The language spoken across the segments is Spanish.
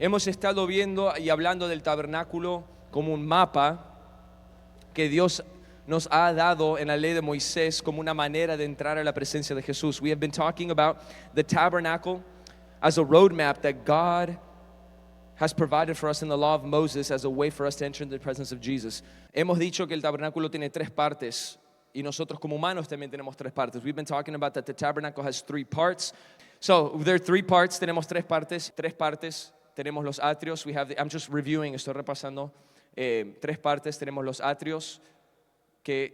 Hemos estado viendo y hablando del tabernáculo como un mapa que Dios nos ha dado en la ley de Moisés como una manera de entrar a la presencia de Jesús. We have been talking about the tabernacle as a roadmap that God has provided for us in the law of Moses as a way for us to enter into the presence of Jesus. Hemos dicho que el tabernáculo tiene tres partes y nosotros como humanos también tenemos tres partes. We've been talking about that the tabernacle has three parts. So there are three parts, tenemos tres partes. Tenemos los atrios. I'm just reviewing, estoy repasando. Tres partes, tenemos los atrios que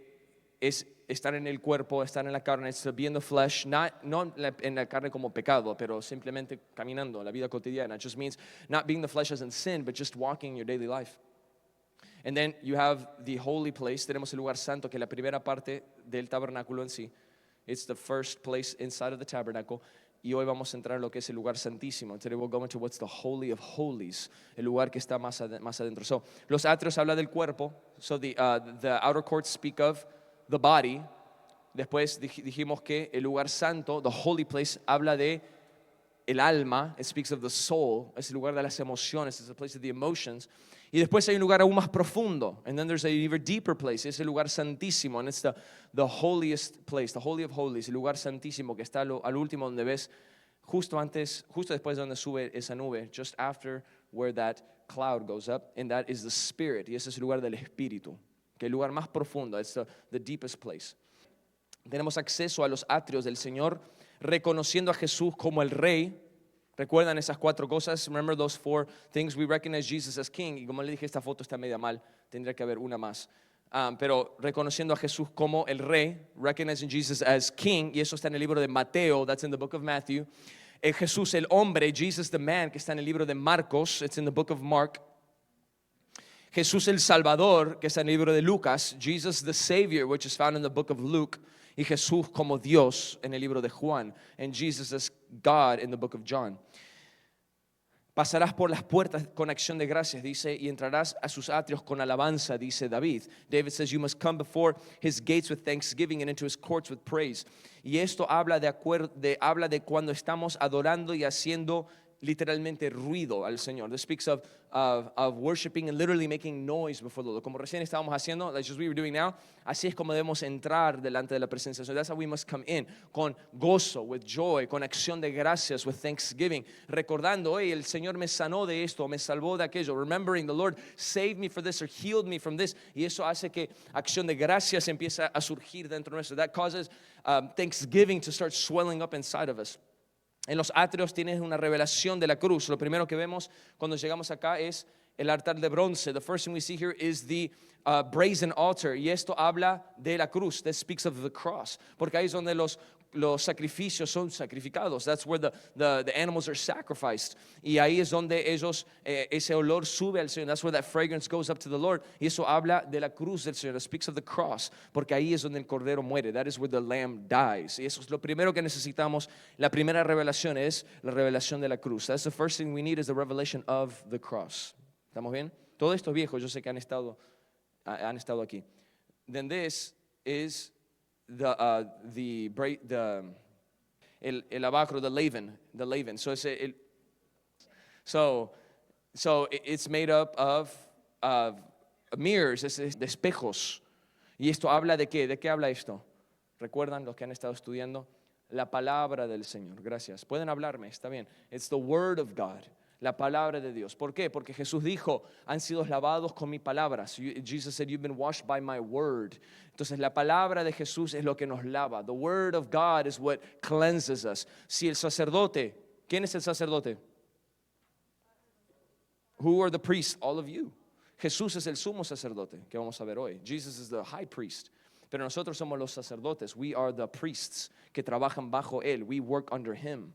están en el cuerpo, están en la carne, it's to be in the flesh, no en la carne como pecado, pero simplemente caminando, la vida cotidiana. It just means not being the flesh as in sin, but just walking in your daily life. And then you have the holy place, tenemos el lugar santo, que es la primera parte del tabernáculo en sí. It's the first place inside of the tabernacle. Y hoy vamos a entrar en lo que es el lugar santísimo. Today we'll go into what's the holy of holies, el lugar que está más adentro. So, los atrios habla del cuerpo. So the outer courts speak of the body. Después dijimos que el lugar santo, the holy place, habla de el alma. It speaks of the soul. Es el lugar de las emociones. It's the place of the emotions. Y después hay un lugar aún más profundo. And then there's an even deeper place. Es el lugar santísimo. And it's the holiest place, the holy of holies, el lugar santísimo que está al último donde ves justo después de donde sube esa nube, just after where that cloud goes up, and that is the spirit. Y ese es el lugar del espíritu, que es el lugar más profundo. It's the deepest place. Tenemos acceso a los atrios del Señor, reconociendo a Jesús como el Rey. ¿Recuerdan esas cuatro cosas? Remember those four things? We recognize Jesus as King. Y como le dije, esta foto está media mal. Tendría que haber una más. Pero reconociendo a Jesús como el Rey, recognizing Jesus as King. Y eso está en el libro de Mateo. That's in the book of Matthew. Jesús el hombre, Jesus the man, que está en el libro de Marcos. It's in the book of Mark. Jesús el Salvador, que está en el libro de Lucas. Jesus the Savior, which is found in the book of Luke. Y Jesús como Dios en el libro de Juan. And Jesus as God in the book of John. Pasarás por las puertas con acción de gracias, dice, y entrarás a sus atrios con alabanza, dice David. David says, you must come before his gates with thanksgiving and into his courts with praise. Y esto habla de cuando estamos adorando y haciendo literalmente ruido al Señor. This speaks of worshiping and literally making noise before the Lord. Como recién estábamos haciendo, like just we were doing now, así es como debemos entrar delante de la presencia. So that's how we must come in, con gozo, with joy, con acción de gracias, with thanksgiving, recordando, oye, el Señor me sanó de esto, me salvó de aquello, remembering the Lord saved me for this or healed me from this. Y eso hace que acción de gracias empieza a surgir dentro de nosotros. That causes thanksgiving to start swelling up inside of us. En los atrios tienes una revelación de la cruz. Lo primero que vemos cuando llegamos acá es el altar de bronce. The first thing we see here is the brazen altar. Y esto habla de la cruz. This speaks of the cross. Porque ahí es donde los sacrificios son sacrificados. That's where the animals are sacrificed. Y ahí es donde ese olor sube al Señor. That's where that fragrance goes up to the Lord. Y eso habla de la cruz del Señor. It speaks of the cross. Porque ahí es donde el cordero muere. That is where the lamb dies. Y eso es lo primero que necesitamos. La primera revelación es la revelación de la cruz. That's the first thing we need is the revelation of the cross. ¿Estamos bien? Todos estos viejos yo sé que han estado aquí. Then this is el abacro, the laven. So it's made up of mirrors, de espejos. Y esto habla de qué? ¿De qué habla esto? ¿Recuerdan los que han estado estudiando? La palabra del Señor. Gracias. Pueden hablarme, está bien. It's the word of God. La palabra de Dios. ¿Por qué? Porque Jesús dijo, han sido lavados con mi palabra. Jesus said, you've been washed by my word. Entonces la palabra de Jesús es lo que nos lava. The word of God is what cleanses us. Si el sacerdote, ¿quién es el sacerdote? Who are the priests? All of you. Jesús es el sumo sacerdote, que vamos a ver hoy. Jesus is the high priest. Pero nosotros somos los sacerdotes. We are the priests que trabajan bajo él. We work under him.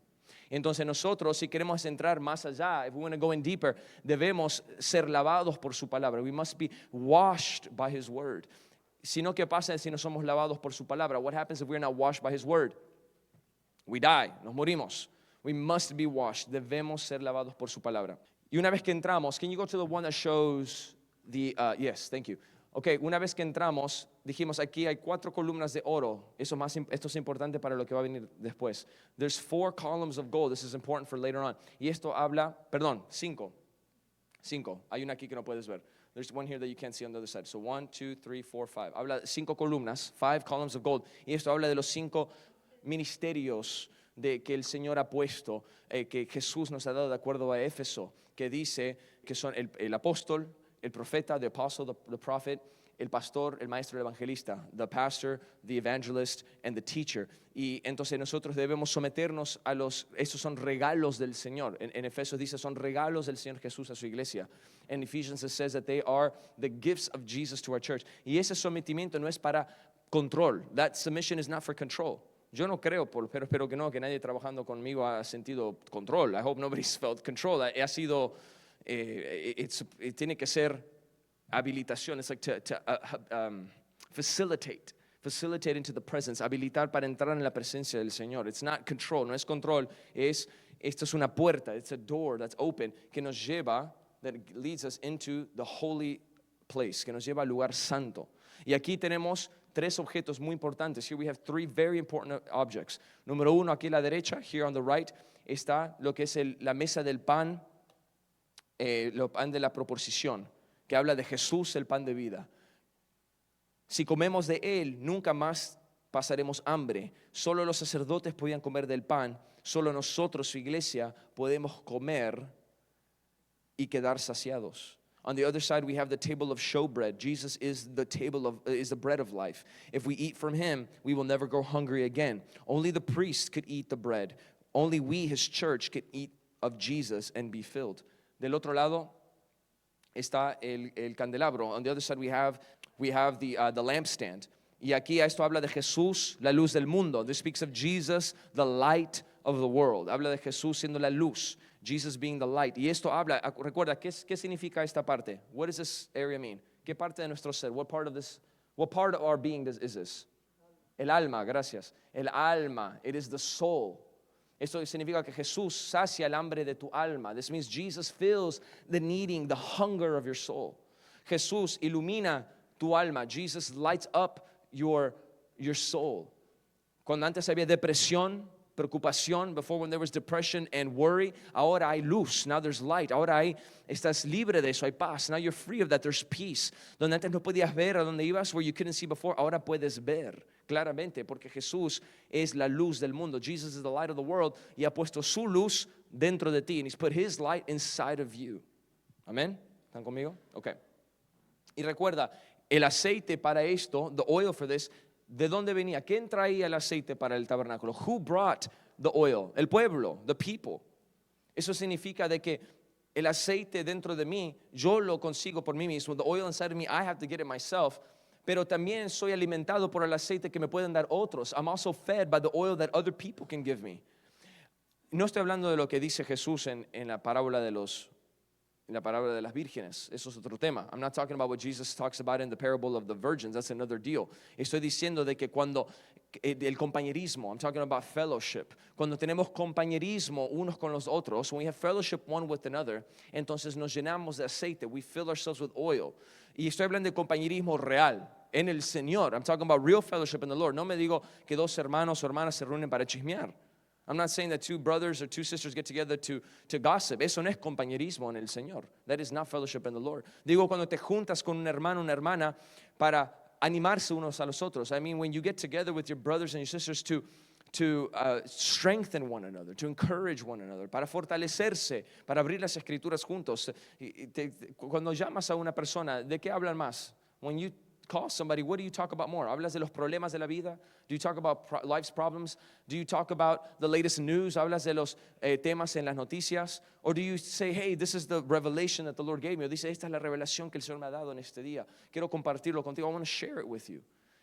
Entonces nosotros, si queremos entrar más allá, if we want to go in deeper, debemos ser lavados por su palabra. We must be washed by his word. Si no, ¿qué pasa si no somos lavados por su palabra? What happens if we're not washed by his word? We die, nos morimos. We must be washed. Debemos ser lavados por su palabra. Y una vez que entramos, can you go to the one that shows the, yes, thank you. Ok, una vez que entramos, dijimos aquí hay 4 columnas de oro. Esto es importante para lo que va a venir después. There's 4 columns of gold. This is important for later on. Y esto habla, perdón, 5. 5. Hay una aquí que no puedes ver. There's one here that you can't see on the other side. So 1, 2, 3, 4, 5. Habla de 5 columnas, 5 columns of gold. Y esto habla de los 5 ministerios que el Señor ha puesto, que Jesús nos ha dado de acuerdo a Éfeso, que dice que son el apóstol, el profeta, the apostle, the prophet, el pastor, el maestro, el evangelista, the pastor, the evangelist, and the teacher. Y entonces nosotros debemos someternos estos son regalos del Señor. En Efesios dice, son regalos del Señor Jesús a su iglesia. En Ephesians it says that they are the gifts of Jesus to our church. Y ese sometimiento no es para control. That submission is not for control. Yo no creo, pero espero que no, que nadie trabajando conmigo ha sentido control. I hope nobody's felt control. Ha sido... tiene que ser habilitación. It's like to facilitate into the presence, habilitar para entrar en la presencia del Señor. It's not control, no es control, esto es una puerta, it's a door that's open que nos lleva, that leads us into the holy place, que nos lleva al lugar santo. Y aquí tenemos 3 objetos muy importantes. Here we have 3 very important objects. Número 1, aquí a la derecha, here on the right, está lo que es la mesa del pan, el pan de la proposición, que habla de Jesús, el pan de vida. Si comemos de él, nunca más pasaremos hambre. Solo los sacerdotes podían comer del pan. Solo nosotros, su iglesia, podemos comer y quedar saciados. On the other side, we have the table of showbread. Jesus is the bread of life. If we eat from him, we will never go hungry again. Only the priest could eat the bread. Only we, his church, could eat of Jesus and be filled. Del otro lado está el candelabro. On the other side we have the lampstand. Y aquí esto habla de Jesús, la luz del mundo. This speaks of Jesus, the light of the world. Habla de Jesús siendo la luz. Jesus being the light. Y esto habla, recuerda, ¿qué significa esta parte? What does this area mean? ¿Qué parte de nuestro ser? What part of our being is this? El alma, gracias. El alma, it is the soul. Esto significa que Jesús sacia el hambre de tu alma. This means Jesus fills the needing, the hunger of your soul. Jesús ilumina tu alma. Jesus lights up your soul. Cuando antes había depresión, preocupación, before when there was depression and worry, ahora hay luz, now there's light. Ahora estás libre de eso, hay paz. Now you're free of that, there's peace. Donde antes no podías ver, a donde ibas, where you couldn't see before, ahora puedes ver claramente, porque Jesús es la luz del mundo. Jesus is the light of the world, y ha puesto su luz dentro de ti, and he's put his light inside of you. Amén. ¿Están conmigo? Okay. Y recuerda, el aceite para esto, the oil for this, ¿de dónde venía? ¿Quién traía el aceite para el tabernáculo? Who brought the oil? El pueblo, the people. Eso significa de que el aceite dentro de mí, yo lo consigo por mí mismo. The oil inside of me, I have to get it myself. Pero también soy alimentado por el aceite que me pueden dar otros. I'm also fed by the oil that other people can give me. No estoy hablando de lo que dice Jesús en la parábola de las vírgenes. Eso es otro tema. I'm not talking about what Jesus talks about in the parable of the virgins. That's another deal. Estoy diciendo de que cuando el compañerismo, I'm talking about fellowship. Cuando tenemos compañerismo unos con los otros, when we have fellowship one with another, entonces nos llenamos de aceite. We fill ourselves with oil. Y estoy hablando de compañerismo real en el Señor. I'm talking about real fellowship in the Lord. No me digo que 2 hermanos o hermanas se reúnen para chismear. I'm not saying that 2 brothers or 2 sisters get together to gossip. Eso no es compañerismo en el Señor. That is not fellowship in the Lord. Digo, cuando te juntas con un hermano, una hermana, para animarse unos a los otros. I mean, when you get together with your brothers and your sisters to strengthen one another, to encourage one another, para fortalecerse, para abrir las escrituras juntos. Cuando llamas a una persona, ¿de qué hablan más? When you call somebody, what do you talk about more? ¿Hablas de los problemas de la vida? Do you talk about life's problems? Do you talk about the latest news? ¿Hablas de los temas en las noticias? Or do you say, hey, this is the revelation that the Lord gave me? O dice, esta es la revelación que el Señor me ha dado en este día. Quiero compartirlo contigo. I want to share it with you.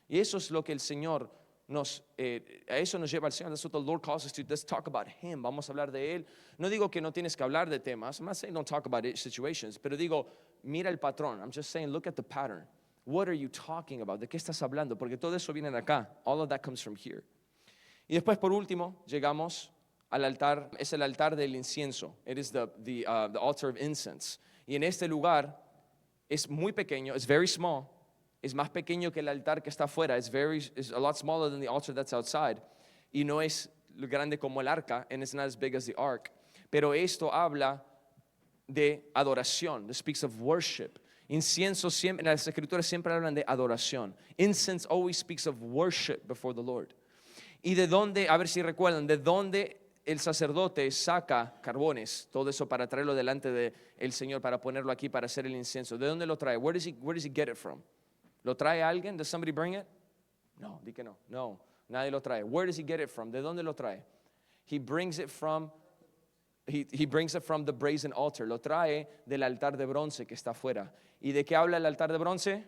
Y eso es lo que el Señor a eso nos lleva al Señor. That's what the Lord calls us to. Let's talk about Him. Vamos a hablar de Él. No digo que no tienes que hablar de temas. I'm not saying don't talk about situations. Pero digo, mira el patrón. I'm just saying, look at the pattern. What are you talking about? ¿De qué estás hablando? Porque todo eso viene de acá. All of that comes from here. Y después, por último, llegamos al altar. Es el altar del incienso. It is the altar of incense. Y en este lugar es muy pequeño. It's very small. es más pequeño que el altar que está afuera. It's a lot smaller than the altar that's outside. Y no es grande como el arca, and it's not as big as the ark. Pero esto habla de adoración. It speaks of worship. Incienso siempre, en las escrituras siempre hablan de adoración. Incense always speaks of worship before the Lord. Y de dónde, a ver si recuerdan, de dónde el sacerdote saca carbones, todo eso para traerlo delante del Señor, para ponerlo aquí, para hacer el incienso. ¿De dónde lo trae? Where does he get it from? ¿Lo trae alguien? Does somebody bring it? No, di que no. No, nadie lo trae. Where does he get it from? ¿De dónde lo trae? He brings it from the brazen altar. Lo trae del altar de bronce que está afuera. ¿Y de qué habla el altar de bronce?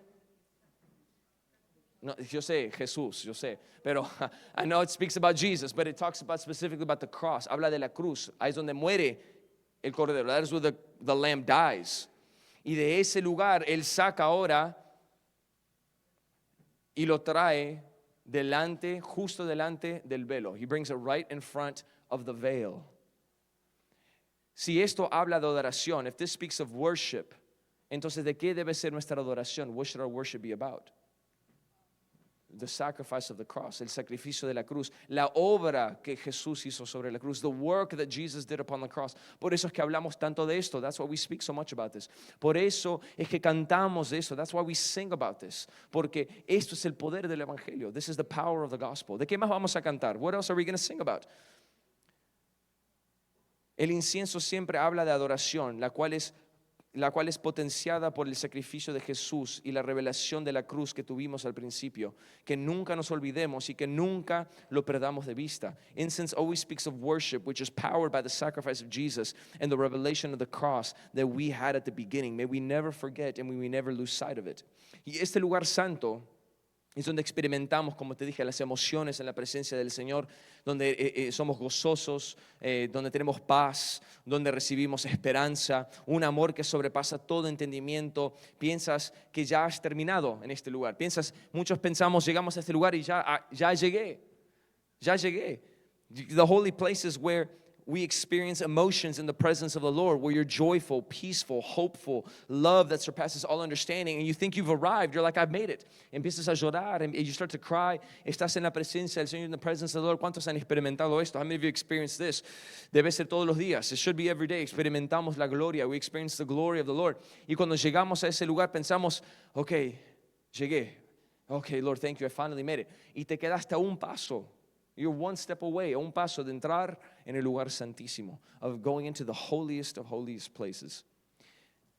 No, yo sé, Jesús, yo sé. Pero I know it speaks about Jesus, but it talks about specifically about the cross. Habla de la cruz. Ahí es donde muere el cordero. That is where the lamb dies. Y de ese lugar él saca ahora y lo trae delante, justo delante del velo. He brings it right in front of the veil. Si esto habla de adoración, if this speaks of worship, entonces ¿de qué debe ser nuestra adoración? What should our worship be about? The sacrifice of the cross, el sacrificio de la cruz, la obra que Jesús hizo sobre la cruz, the work that Jesus did upon the cross. Por eso es que hablamos tanto de esto. That's why we speak so much about this. Por eso es que cantamos de eso. That's why we sing about this. Porque esto es el poder del evangelio. This is the power of the gospel. ¿De qué más vamos a cantar? What else are we going to sing about? El incienso siempre habla de adoración, la cual es potenciada por el sacrificio de Jesús y la revelación de la cruz que tuvimos al principio, que nunca nos olvidemos y que nunca lo perdamos de vista. Incense always speaks of worship, which is powered by the sacrifice of Jesus and the revelation of the cross that we had at the beginning. May we never forget and may we never lose sight of it. Y este lugar santo es donde experimentamos, como te dije, las emociones en la presencia del Señor, donde somos gozosos, donde tenemos paz, donde recibimos esperanza, un amor que sobrepasa todo entendimiento. Piensas que ya has terminado en este lugar. Muchos pensamos, llegamos a este lugar y ya llegué. The holy places where we experience emotions in the presence of the Lord, where you're joyful, peaceful, hopeful, love that surpasses all understanding, and you think you've arrived. You're like, I've made it. Empiezas a llorar, and you start to cry. Estás en la presencia del Señor, in the presence of the Lord. ¿Cuántos han experimentado esto? How many of you experienced this? Debe ser todos los días. It should be every day. Experimentamos la gloria. We experience the glory of the Lord. Y cuando llegamos a ese lugar pensamos, okay, llegué. Okay, Lord, thank you. I finally made it. Y te quedaste a un paso. You're one step away, a un paso de entrar en el lugar santísimo, of going into the holiest of holiest places.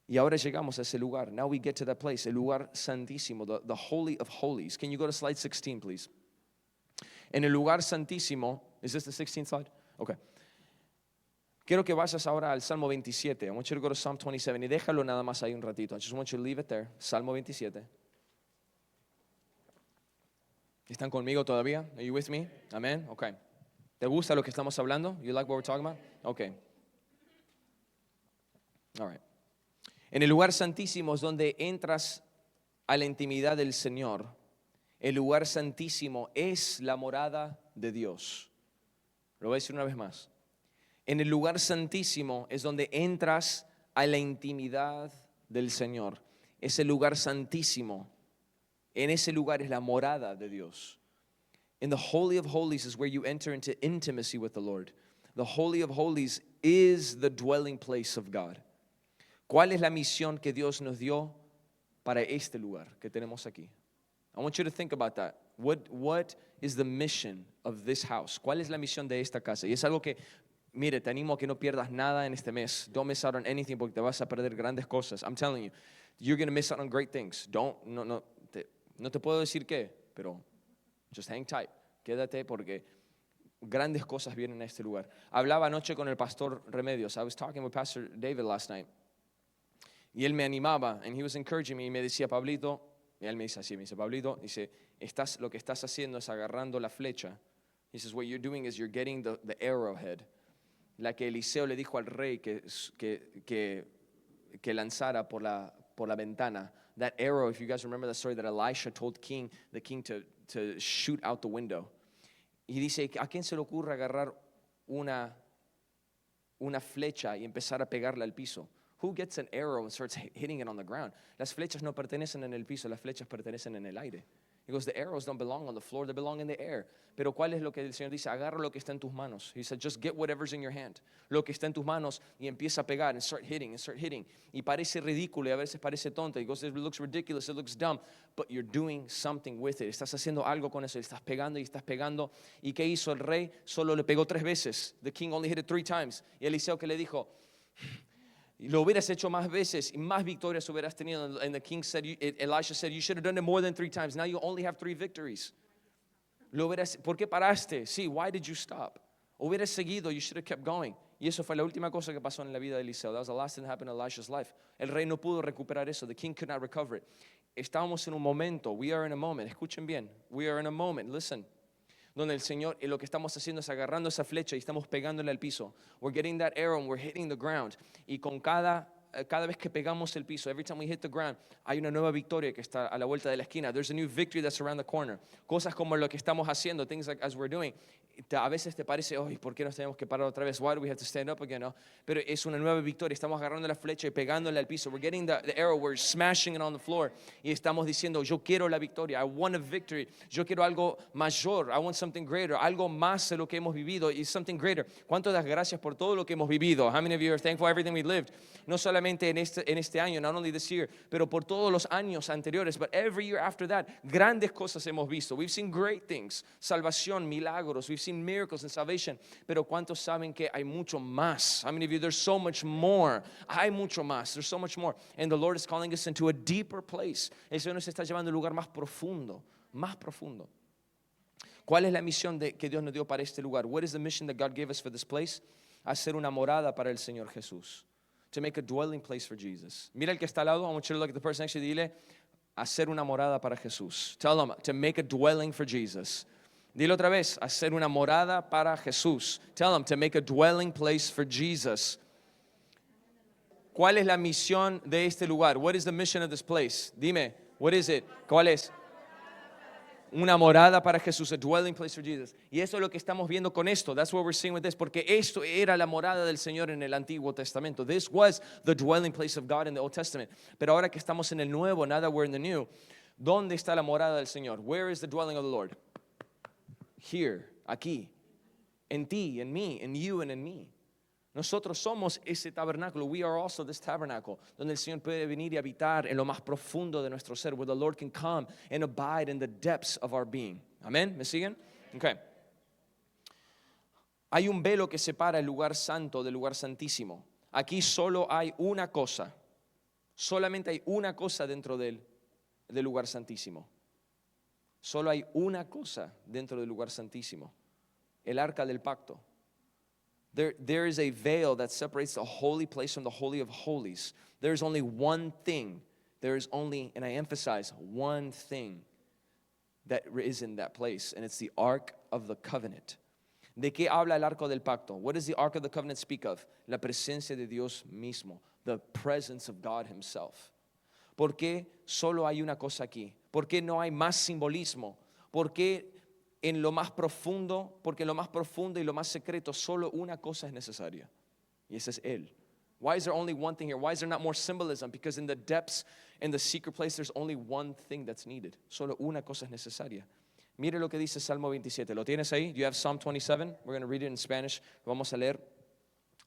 Y ahora llegamos a ese lugar. Now we get to that place, el lugar santísimo, the holy of holies. Can you go to slide 16, please? En el lugar santísimo, is this the 16th slide? Okay. Quiero que vayas ahora al Salmo 27. I want you to go to Psalm 27 y déjalo nada más ahí un ratito. I just want you to leave it there. Salmo 27. ¿Están conmigo todavía? Are you with me? Amen. Okay. ¿Te gusta lo que estamos hablando? You like what we're talking about? Okay. All right. En el lugar santísimo es donde entras a la intimidad del Señor. El lugar santísimo es la morada de Dios. Lo voy a decir una vez más. En el lugar santísimo es donde entras a la intimidad del Señor. Ese lugar santísimo. En ese lugar es la morada de Dios. In the Holy of Holies is where you enter into intimacy with the Lord. The Holy of Holies is the dwelling place of God. ¿Cuál es la misión que Dios nos dio para este lugar que tenemos aquí? I want you to think about that. What is the mission of this house? ¿Cuál es la misión de esta casa? Y es algo que, mire, te animo a que no pierdas nada en este mes. Don't miss out on anything porque te vas a perder grandes cosas. I'm telling you, you're going to miss out on great things. No te puedo decir qué, pero just hang tight. Quédate porque grandes cosas vienen a este lugar. Hablaba anoche con el pastor Remedios. I was talking with Pastor David last night. Y él me animaba, and he was encouraging me, y me decía, Pablito, y él me dice así, Pablito, lo que estás haciendo es agarrando la flecha. He says, what you're doing is you're getting the arrowhead. La que Eliseo le dijo al rey que lanzara por la ventana. That arrow, if you guys remember the story that Elisha told the king to shoot out the window. Y dice, ¿a quién se le ocurre agarrar una flecha y empezar a pegarla al piso? Who gets an arrow and starts hitting it on the ground? Las flechas no pertenecen en el piso, las flechas pertenecen en el aire. He goes, the arrows don't belong on the floor, they belong in the air. Pero ¿cuál es lo que el Señor dice? Agarra lo que está en tus manos. He said, just get whatever's in your hand. Lo que está en tus manos y empieza a pegar and start hitting and start hitting. Y parece ridículo y a veces parece tonto. He goes, it looks ridiculous, it looks dumb, but you're doing something with it. Estás haciendo algo con eso, estás pegando y estás pegando. ¿Y qué hizo el rey? Solo le pegó 3 veces. The king only hit it 3 times. Y Eliseo que le dijo, lo hubieras hecho más veces y más victorias hubieras tenido. And the king said, Elisha said, you should have done it more than 3 times. Now you only have 3 victories. ¿Por qué paraste? Sí, why did you stop? Hubieras seguido, you should have kept going. Y eso fue la última cosa que pasó en la vida de Eliseo. That was the last thing that happened in Elisha's life. El rey no pudo recuperar eso. The king could not recover it. Estábamos en un momento. We are in a moment. Escuchen bien. We are in a moment. Listen. Donde el Señor, y lo que estamos haciendo es agarrando esa flecha y estamos pegándole al piso. We're getting that arrow and we're hitting the ground. Y con cada vez que pegamos el piso, every time we hit the ground, hay una nueva victoria que está a la vuelta de la esquina. There's a new victory that's around the corner. Cosas como lo que estamos haciendo, things like as we're doing. A veces te parece, ¿por qué nos tenemos que parar otra vez? Why do we have to stand up again? No? Pero es una nueva victoria. Estamos agarrando la flecha y pegándole al piso. We're getting the arrow, we're smashing it on the floor. Y estamos diciendo, yo quiero la victoria. I want a victory. Yo quiero algo mayor. I want something greater. Algo más de lo que hemos vivido. Y something greater. ¿Cuánto das gracias por todo lo que hemos vivido? How many of you are thankful for everything we lived? No solamente en este año, not only this year, pero por todos los años anteriores, but every year after that, grandes cosas hemos visto. We've seen great things. Salvación, milagros. We've seen miracles and salvation. Pero ¿cuántos saben que hay mucho más? How many of you, there's so much more. Hay mucho más. There's so much more. And the Lord is calling us into a deeper place. El Señor nos está llevando a un lugar más profundo. Más profundo. ¿Cuál es la misión que Dios nos dio para este lugar? What is the mission that God gave us for this place? Hacer una morada para el Señor Jesús. To make a dwelling place for Jesus. Mira el que está al lado. I want you to look at the person next to you. Dile, hacer una morada para Jesús. Tell them, to make a dwelling for Jesus. Dile otra vez, hacer una morada para Jesús. Tell them, to make a dwelling place for Jesus. ¿Cuál es la misión de este lugar? What is the mission of this place? Dime, what is it? ¿Cuál es? Una morada para Jesús, a dwelling place for Jesus. Y eso es lo que estamos viendo con esto. That's what we're seeing with this. Porque esto era la morada del Señor en el Antiguo Testamento. This was the dwelling place of God in the Old Testament. Pero ahora que estamos en el Nuevo, now that we're in the New, ¿dónde está la morada del Señor? Where is the dwelling of the Lord? Here, aquí. En ti, en mí, en you and in me. Nosotros somos ese tabernáculo. We are also this tabernacle. Donde el Señor puede venir y habitar en lo más profundo de nuestro ser. Where the Lord can come and abide in the depths of our being. Amén. ¿Me siguen? Okay. Hay un velo que separa el lugar santo del lugar santísimo. Aquí solo hay una cosa. Solamente hay una cosa dentro del lugar santísimo. Solo hay una cosa dentro del lugar santísimo. El arca del pacto. There is a veil that separates the holy place from the holy of holies. There is only one thing. There is only, and I emphasize, one thing that is in that place, and it's the Ark of the Covenant. ¿De qué habla el arca del pacto? What does the Ark of the Covenant speak of? La presencia de Dios mismo, the presence of God Himself. ¿Por qué solo hay una cosa aquí? ¿Por qué no hay más simbolismo? ¿Por qué en lo más profundo? Porque en lo más profundo y lo más secreto solo una cosa es necesaria, y ese es Él. Why is there only one thing here? Why is there not more symbolism? Because in the depths, in the secret place, there's only one thing that's needed. Solo una cosa es necesaria. Mire lo que dice Salmo 27. ¿Lo tienes ahí? Do you have Psalm 27? We're going to read it in Spanish. Lo vamos a leer.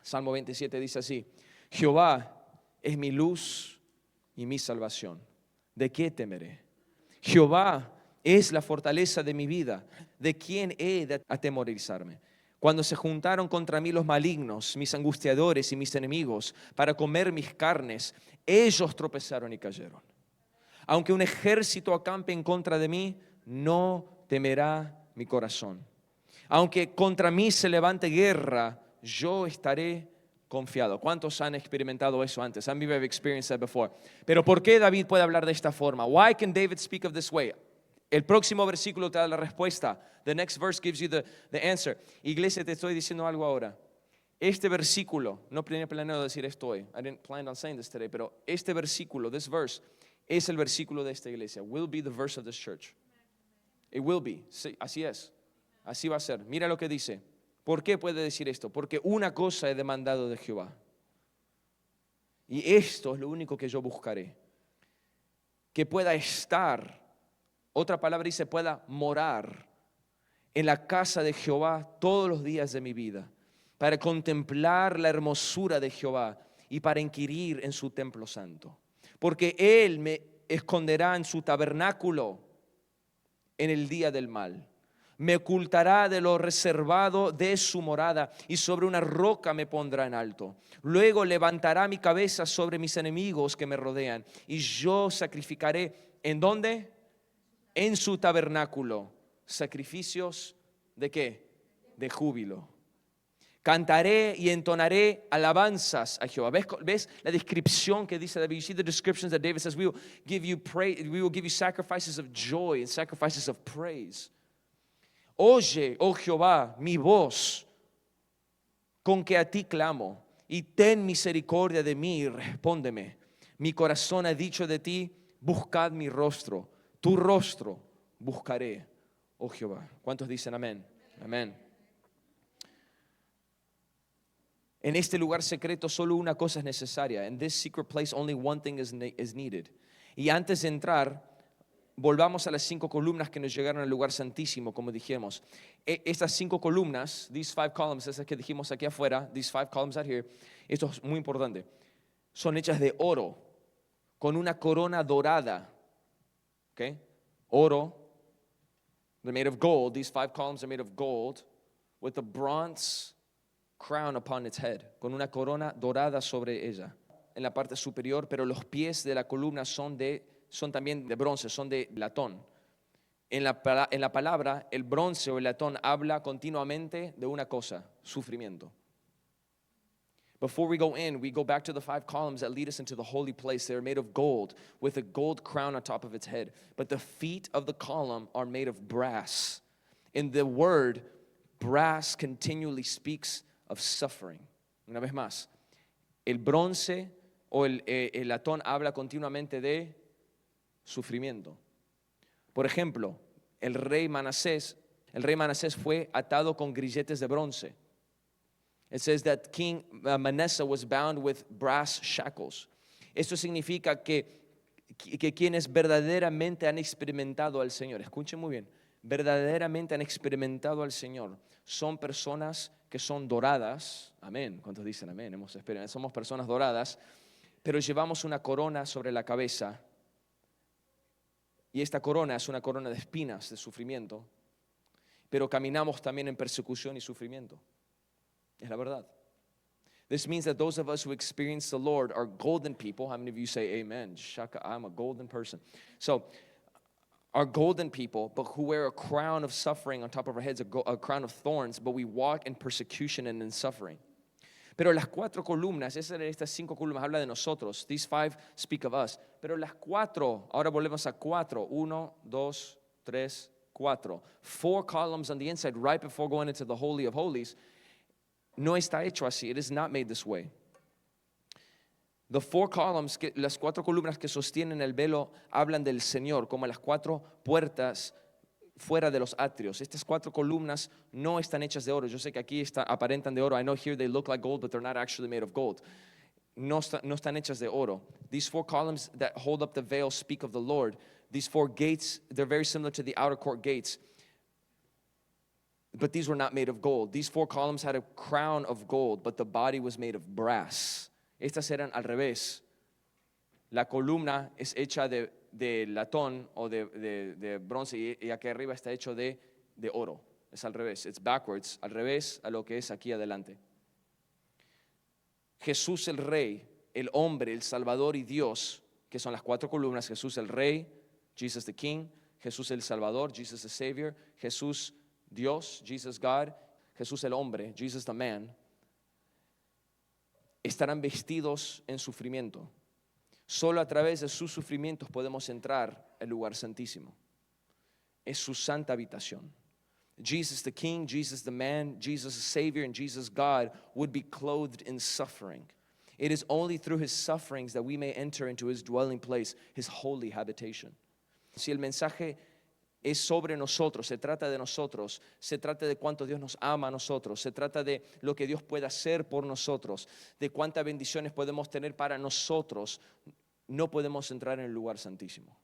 Salmo 27 dice así: Jehová es mi luz y mi salvación. ¿De qué temeré? Jehová es la fortaleza de mi vida. ¿De quién he de atemorizarme? Cuando se juntaron contra mí los malignos, mis angustiadores y mis enemigos, para comer mis carnes, ellos tropezaron y cayeron. Aunque un ejército acampe en contra de mí, no temerá mi corazón. Aunque contra mí se levante guerra, yo estaré confiado. ¿Cuántos han experimentado eso antes? Some of you have experienced that before. Pero ¿por qué David puede hablar de esta forma? Why can David speak of this way? El próximo versículo te da la respuesta. The next verse gives you the answer. Iglesia, te estoy diciendo algo ahora. Este versículo, no tenía planeado decir esto hoy. I didn't plan on saying this today, pero este versículo, this verse, es el versículo de esta iglesia. Will be the verse of this church. It will be. Sí, así es. Así va a ser. Mira lo que dice. ¿Por qué puede decir esto? Porque una cosa he demandado de Jehová, Y esto es lo único que yo buscaré. Que pueda estar, otra palabra dice, pueda morar en la casa de Jehová todos los días de mi vida, para contemplar la hermosura de Jehová y para inquirir en su templo santo. Porque Él me esconderá en su tabernáculo en el día del mal. Me ocultará de lo reservado de su morada y sobre una roca me pondrá en alto. Luego levantará mi cabeza sobre mis enemigos que me rodean y yo sacrificaré. ¿En dónde? En su tabernáculo. Sacrificios ¿de qué? De júbilo. Cantaré y entonaré alabanzas a Jehová. ¿Ves la descripción que dice David? You see the descriptions that David says, we will give you sacrifices of joy and sacrifices of praise. Oye, oh Jehová, mi voz, con que a ti clamo, y ten misericordia de mí y respóndeme. Mi corazón ha dicho de ti, buscad mi rostro, tu rostro buscaré, oh Jehová. ¿Cuántos dicen amén? Amén. En este lugar secreto solo una cosa es necesaria. In this secret place only one thing is needed. Y antes de entrar, volvamos a las 5 columnas que nos llegaron al lugar santísimo, como dijimos. Estas 5 columnas, these 5 columns, esas que dijimos aquí afuera, these 5 columns out here, esto es muy importante, son hechas de oro, con una corona dorada. Okay? Oro, they're made of gold. These 5 columns are made of gold, with a bronze crown upon its head, con una corona dorada sobre ella, en la parte superior, pero los pies de la columna son también de bronce, son de latón. En la palabra, el bronce o el latón habla continuamente de una cosa, sufrimiento. Before we go in, we go back to the 5 columns that lead us into the holy place. They are made of gold, with a gold crown on top of its head. But the feet of the column are made of brass. In the word, brass continually speaks of suffering. Una vez más, el bronce o el latón habla continuamente de sufrimiento. Por ejemplo, el rey Manasés fue atado con grilletes de bronce. It says that King Manasseh was bound with brass shackles. Esto significa que quienes verdaderamente han experimentado al Señor, escuchen muy bien, verdaderamente han experimentado al Señor, son personas que son doradas. Amén. ¿Cuántos dicen amén? Somos personas doradas, pero llevamos una corona sobre la cabeza. Y esta corona es una corona de espinas, de sufrimiento. Pero caminamos también en persecución y sufrimiento. Es la verdad. This means that those of us who experience the Lord are golden people. How many of you say amen? Shaka, I'm a golden person. So, are golden people, but who wear a crown of suffering on top of our heads, a crown of thorns, but we walk in persecution and in suffering. Pero las 4 columnas, estas 5 columnas habla de nosotros. These 5 speak of us. Pero las 4, ahora volvemos a 4. 1, 2, 3, 4. 4 columns on the inside, right before going into the Holy of Holies. No está hecho así. It is not made this way. The 4 columns, las 4 columnas que sostienen el velo hablan del Señor, como las 4 puertas fuera de los atrios. Estas 4 columnas no están hechas de oro. Yo sé que aquí aparentan de oro. I know here they look like gold, but they're not actually made of gold. No están hechas de oro. These 4 columns that hold up the veil speak of the Lord. These 4 gates, they're very similar to the outer court gates. But these were not made of gold. These 4 columns had a crown of gold, but the body was made of brass. Estas eran al revés. La columna es hecha de latón o de bronce y aquí arriba está hecho de oro. Es al revés. It's backwards, al revés a lo que es aquí adelante. Jesús el Rey, el hombre, el Salvador y Dios, que son las 4 columnas. Jesús el Rey, Jesus the King. Jesús el Salvador, Jesus the Savior. Jesús Dios, Jesus God. Jesús el hombre, Jesus the man. Estarán vestidos en sufrimiento. Solo a través de sus sufrimientos podemos entrar al lugar santísimo. Es su santa habitación. Jesus the King, Jesus the man, Jesus the Savior, and Jesus God would be clothed in suffering. It is only through his sufferings that we may enter into his dwelling place, his holy habitation. Si el mensaje es sobre nosotros, se trata de nosotros, se trata de cuánto Dios nos ama a nosotros, se trata de lo que Dios puede hacer por nosotros, de cuántas bendiciones podemos tener para nosotros, no podemos entrar en el lugar santísimo.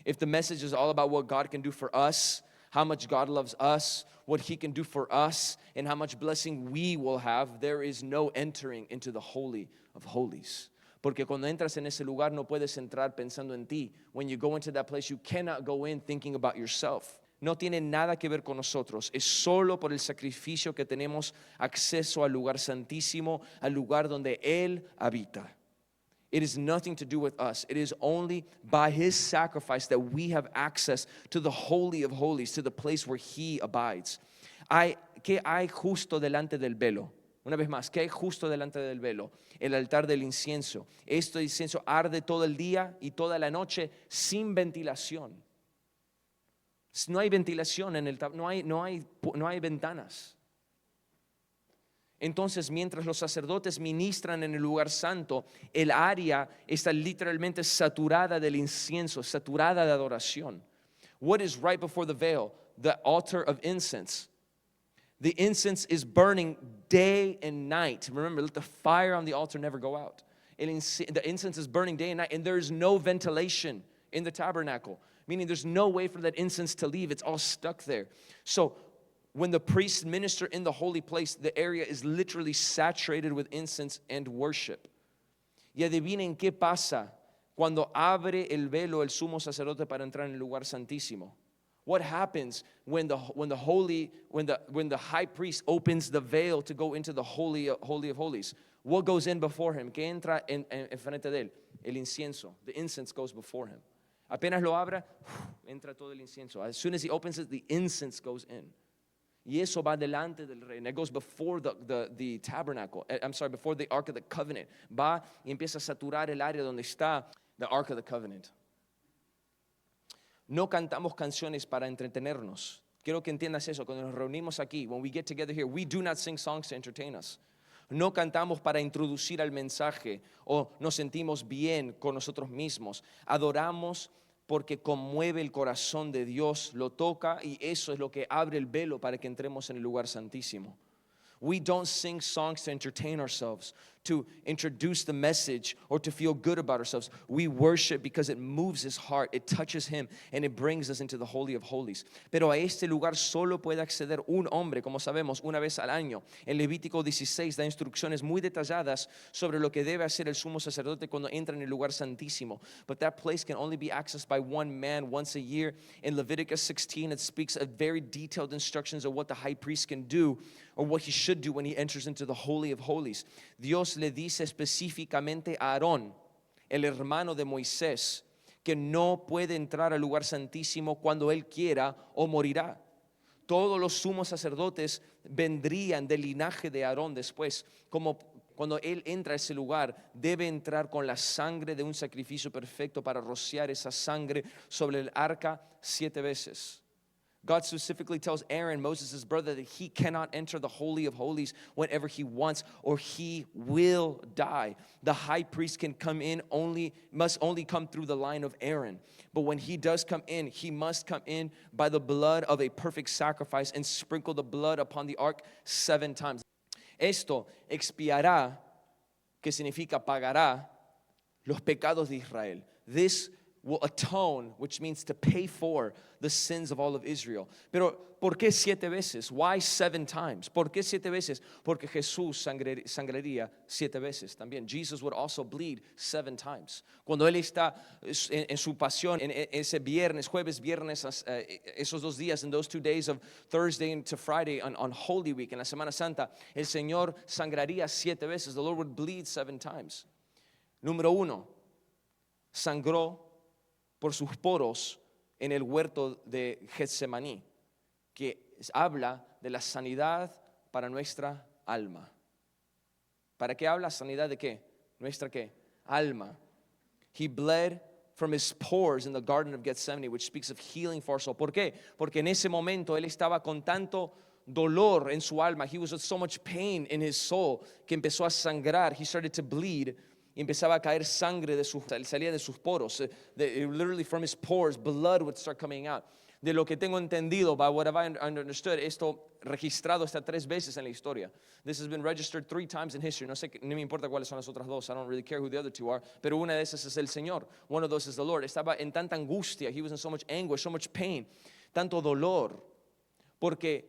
If the message is all about what God can do for us, how much God loves us, what He can do for us, and how much blessing we will have, there is no entering into the Holy of Holies. Porque cuando entras en ese lugar no puedes entrar pensando en ti. When you go into that place, you cannot go in thinking about yourself. No tiene nada que ver con nosotros. Es solo por el sacrificio que tenemos acceso al lugar santísimo, al lugar donde Él habita. It is nothing to do with us. It is only by His sacrifice that we have access to the Holy of Holies, to the place where He abides. ¿Qué hay justo delante del velo? Una vez más, ¿qué hay justo delante del velo? El altar del incienso. Este incienso arde todo el día y toda la noche sin ventilación. No hay ventilación en el tabernáculo, no hay ventanas. Entonces, mientras los sacerdotes ministran en el lugar santo, el área está literalmente saturada del incienso, saturada de adoración. What is right before the veil? The altar of incense. The incense is burning day and night. Remember, let the fire on the altar never go out. The incense is burning day and night, and there is no ventilation in the tabernacle, meaning there's no way for that incense to leave. It's all stuck there. So when the priests minister in the holy place, the area is literally saturated with incense and worship. Y adivinen qué pasa cuando abre el velo el sumo sacerdote para entrar en el lugar santísimo. What happens when the high priest opens the veil to go into the holy of holies? What goes in before him? ¿Qué entra en frente de él? El incienso. The incense goes before him. Apenas lo abra, entra todo el incienso. As soon as he opens it, the incense goes in. Y eso va delante del rey. And it goes before the tabernacle. Before the Ark of the Covenant. Va y empieza a saturar el área donde está the Ark of the Covenant. No cantamos canciones para entretenernos. Quiero que entiendas eso. Cuando nos reunimos aquí, when we get together here, we do not sing songs to entertain us. No cantamos para introducir al mensaje o nos sentimos bien con nosotros mismos. Adoramos porque conmueve el corazón de Dios, lo toca y eso es lo que abre el velo para que entremos en el lugar santísimo. We don't sing songs to entertain ourselves, to introduce the message, or to feel good about ourselves. We worship because it moves His heart, it touches Him, and it brings us into the Holy of Holies. Pero a este lugar solo puede acceder un hombre, como sabemos, una vez al año. En Levítico 16 da instrucciones muy detalladas sobre lo que debe hacer el sumo sacerdote cuando entra en el lugar santísimo. But that place can only be accessed by one man once a year. In Leviticus 16, it speaks of very detailed instructions of what the high priest can do, or what he should do when he enters into the Holy of Holies. Dios le dice específicamente a Aarón, el hermano de Moisés, que no puede entrar al lugar santísimo cuando él quiera o morirá. Todos los sumos sacerdotes vendrían del linaje de Aarón después. Como cuando él entra a ese lugar, debe entrar con la sangre de un sacrificio perfecto para rociar esa sangre sobre el arca 7 veces. God specifically tells Aaron, Moses' brother, that he cannot enter the Holy of Holies whenever he wants, or he will die. The high priest can come in must only come through the line of Aaron. But when he does come in, he must come in by the blood of a perfect sacrifice and sprinkle the blood upon the ark 7 times. Esto expiará, que significa pagará, los pecados de Israel. This will atone, which means to pay for the sins of all of Israel. Pero, ¿por qué 7 veces? Why 7 times? ¿Por qué 7 veces? Porque Jesús sangraría 7 veces también. Jesus would also bleed 7 times. Cuando Él está en su pasión, en ese viernes, jueves, viernes, esos 2 días, in those 2 days of Thursday to Friday on Holy Week, en la Semana Santa, el Señor sangraría 7 veces. The Lord would bleed 7 times. Número 1, sangró por sus poros en el huerto de Getsemaní, que habla de la sanidad para nuestra alma. ¿Para qué habla? ¿Sanidad de qué? ¿Nuestra qué? Alma. He bled from his pores in the Garden of Gethsemane, which speaks of healing for our soul. ¿Por qué? Porque en ese momento él estaba con tanto dolor en su alma. He was with so much pain in his soul que empezó a sangrar. He started to bleed. y empezaba a caer sangre salía de sus poros. Literally from his pores, blood would start coming out. De lo que tengo entendido, by what I understood, esto registrado está 3 veces en la historia. This has been registered 3 times in history. No sé, no me importa cuáles son las otras 2. I don't really care who the other 2 are. Pero una de esas es el Señor. One of those is the Lord. Estaba en tanta angustia. He was in so much anguish, so much pain. Tanto dolor. Porque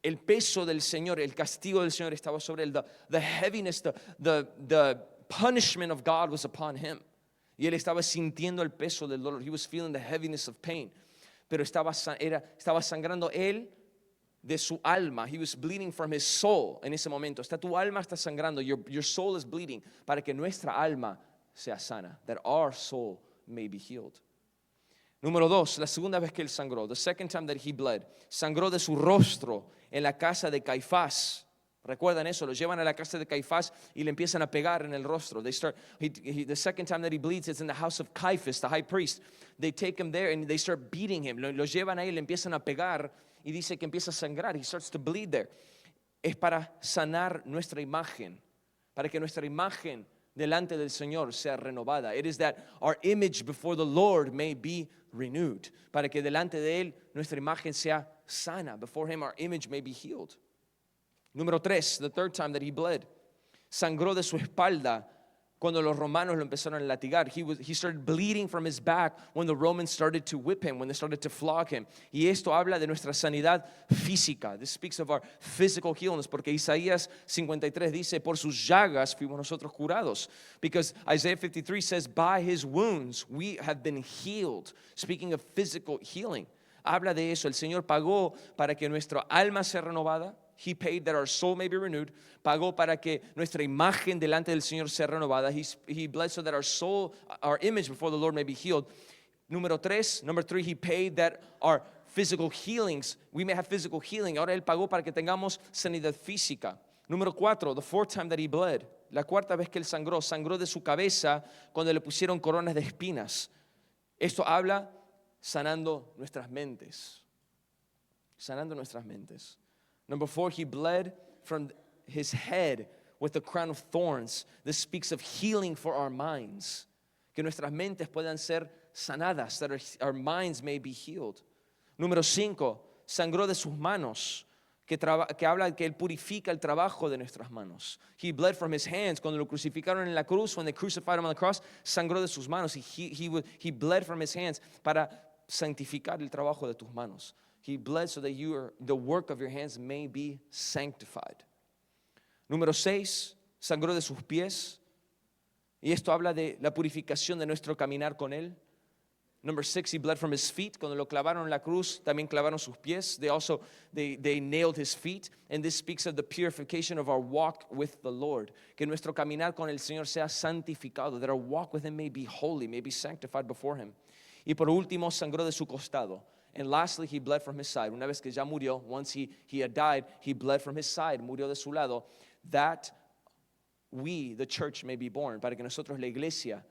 el peso del Señor, el castigo del Señor estaba sobre él. The heaviness, the punishment of God was upon him. Y él estaba sintiendo el peso del dolor. He was feeling the heaviness of pain. Pero estaba sangrando él de su alma. He was bleeding from his soul en ese momento. Tu alma está sangrando. Your soul is bleeding para que nuestra alma sea sana. That our soul may be healed. Número 2, la segunda vez que él sangró. The second time that he bled. Sangró de su rostro en la casa de Caifás. ¿Recuerdan eso? Lo llevan a la casa de Caifás y le empiezan a pegar en el rostro. The second time that he bleeds is in the house of Caiaphas, the high priest. They take him there and they start beating him. Lo llevan ahí y le empiezan a pegar y dice que empieza a sangrar. He starts to bleed there. Es para sanar nuestra imagen, para que nuestra imagen delante del Señor sea renovada. It is that our image before the Lord may be renewed. Para que delante de Él nuestra imagen sea sana. Before Him our image may be healed. Número 3, the third time that he bled. Sangró de su espalda cuando los romanos lo empezaron a latigar. He started bleeding from his back when the Romans started to whip him, when they started to flog him. Y esto habla de nuestra sanidad física. This speaks of our physical healings, porque Isaías 53 dice, por sus llagas fuimos nosotros curados. Because Isaiah 53 says, by his wounds we have been healed. Speaking of physical healing. Habla de eso. El Señor pagó para que nuestra alma sea renovada. He paid that our soul may be renewed. Pagó para que nuestra imagen delante del Señor sea renovada. He bled so that our image before the Lord may be healed. Number 3, He paid that our physical healings, we may have physical healing. Ahora Él pagó para que tengamos sanidad física. Número 4, the fourth time that He bled. La cuarta vez que Él sangró de su cabeza cuando le pusieron coronas de espinas. Esto habla sanando nuestras mentes. Sanando nuestras mentes. Number 4, He bled from His head with a crown of thorns. This speaks of healing for our minds. Que nuestras mentes puedan ser sanadas, that our minds may be healed. Número 5, sangró de sus manos, que habla que Él purifica el trabajo de nuestras manos. He bled from His hands. Cuando lo crucificaron en la cruz, when they crucified Him on the cross, sangró de sus manos. He bled from His hands para santificar el trabajo de tus manos. He bled so that the work of your hands may be sanctified. Número 6, sangró de sus pies. Y esto habla de la purificación de nuestro caminar con Él. Number 6, He bled from His feet. Cuando lo clavaron en la cruz, también clavaron sus pies. They nailed His feet. And this speaks of the purification of our walk with the Lord. Que nuestro caminar con el Señor sea santificado. That our walk with Him may be holy, may be sanctified before Him. Y por último, sangró de su costado. And lastly, He bled from His side. Una vez que ya murió, once he had died, He bled from His side, murió de su lado, that we, the church, may be born, para que nosotros, la iglesia,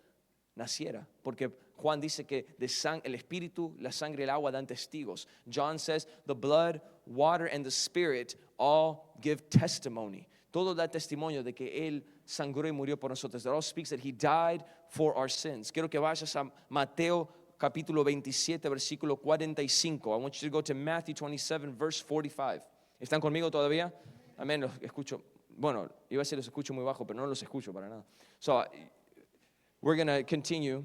naciera. Porque Juan dice que el espíritu, la sangre y el agua dan testigos. John says the blood, water, and the spirit all give testimony. Todo da testimonio de que Él sangró y murió por nosotros. It all speaks that He died for our sins. Quiero que vayas a Mateo capítulo 27, versículo 45. I want you to go to Matthew 27, verse 45. ¿Están conmigo todavía? Amén, los escucho. Bueno, iba a decir los escucho muy bajo, pero no los escucho para nada. So, we're going to continue.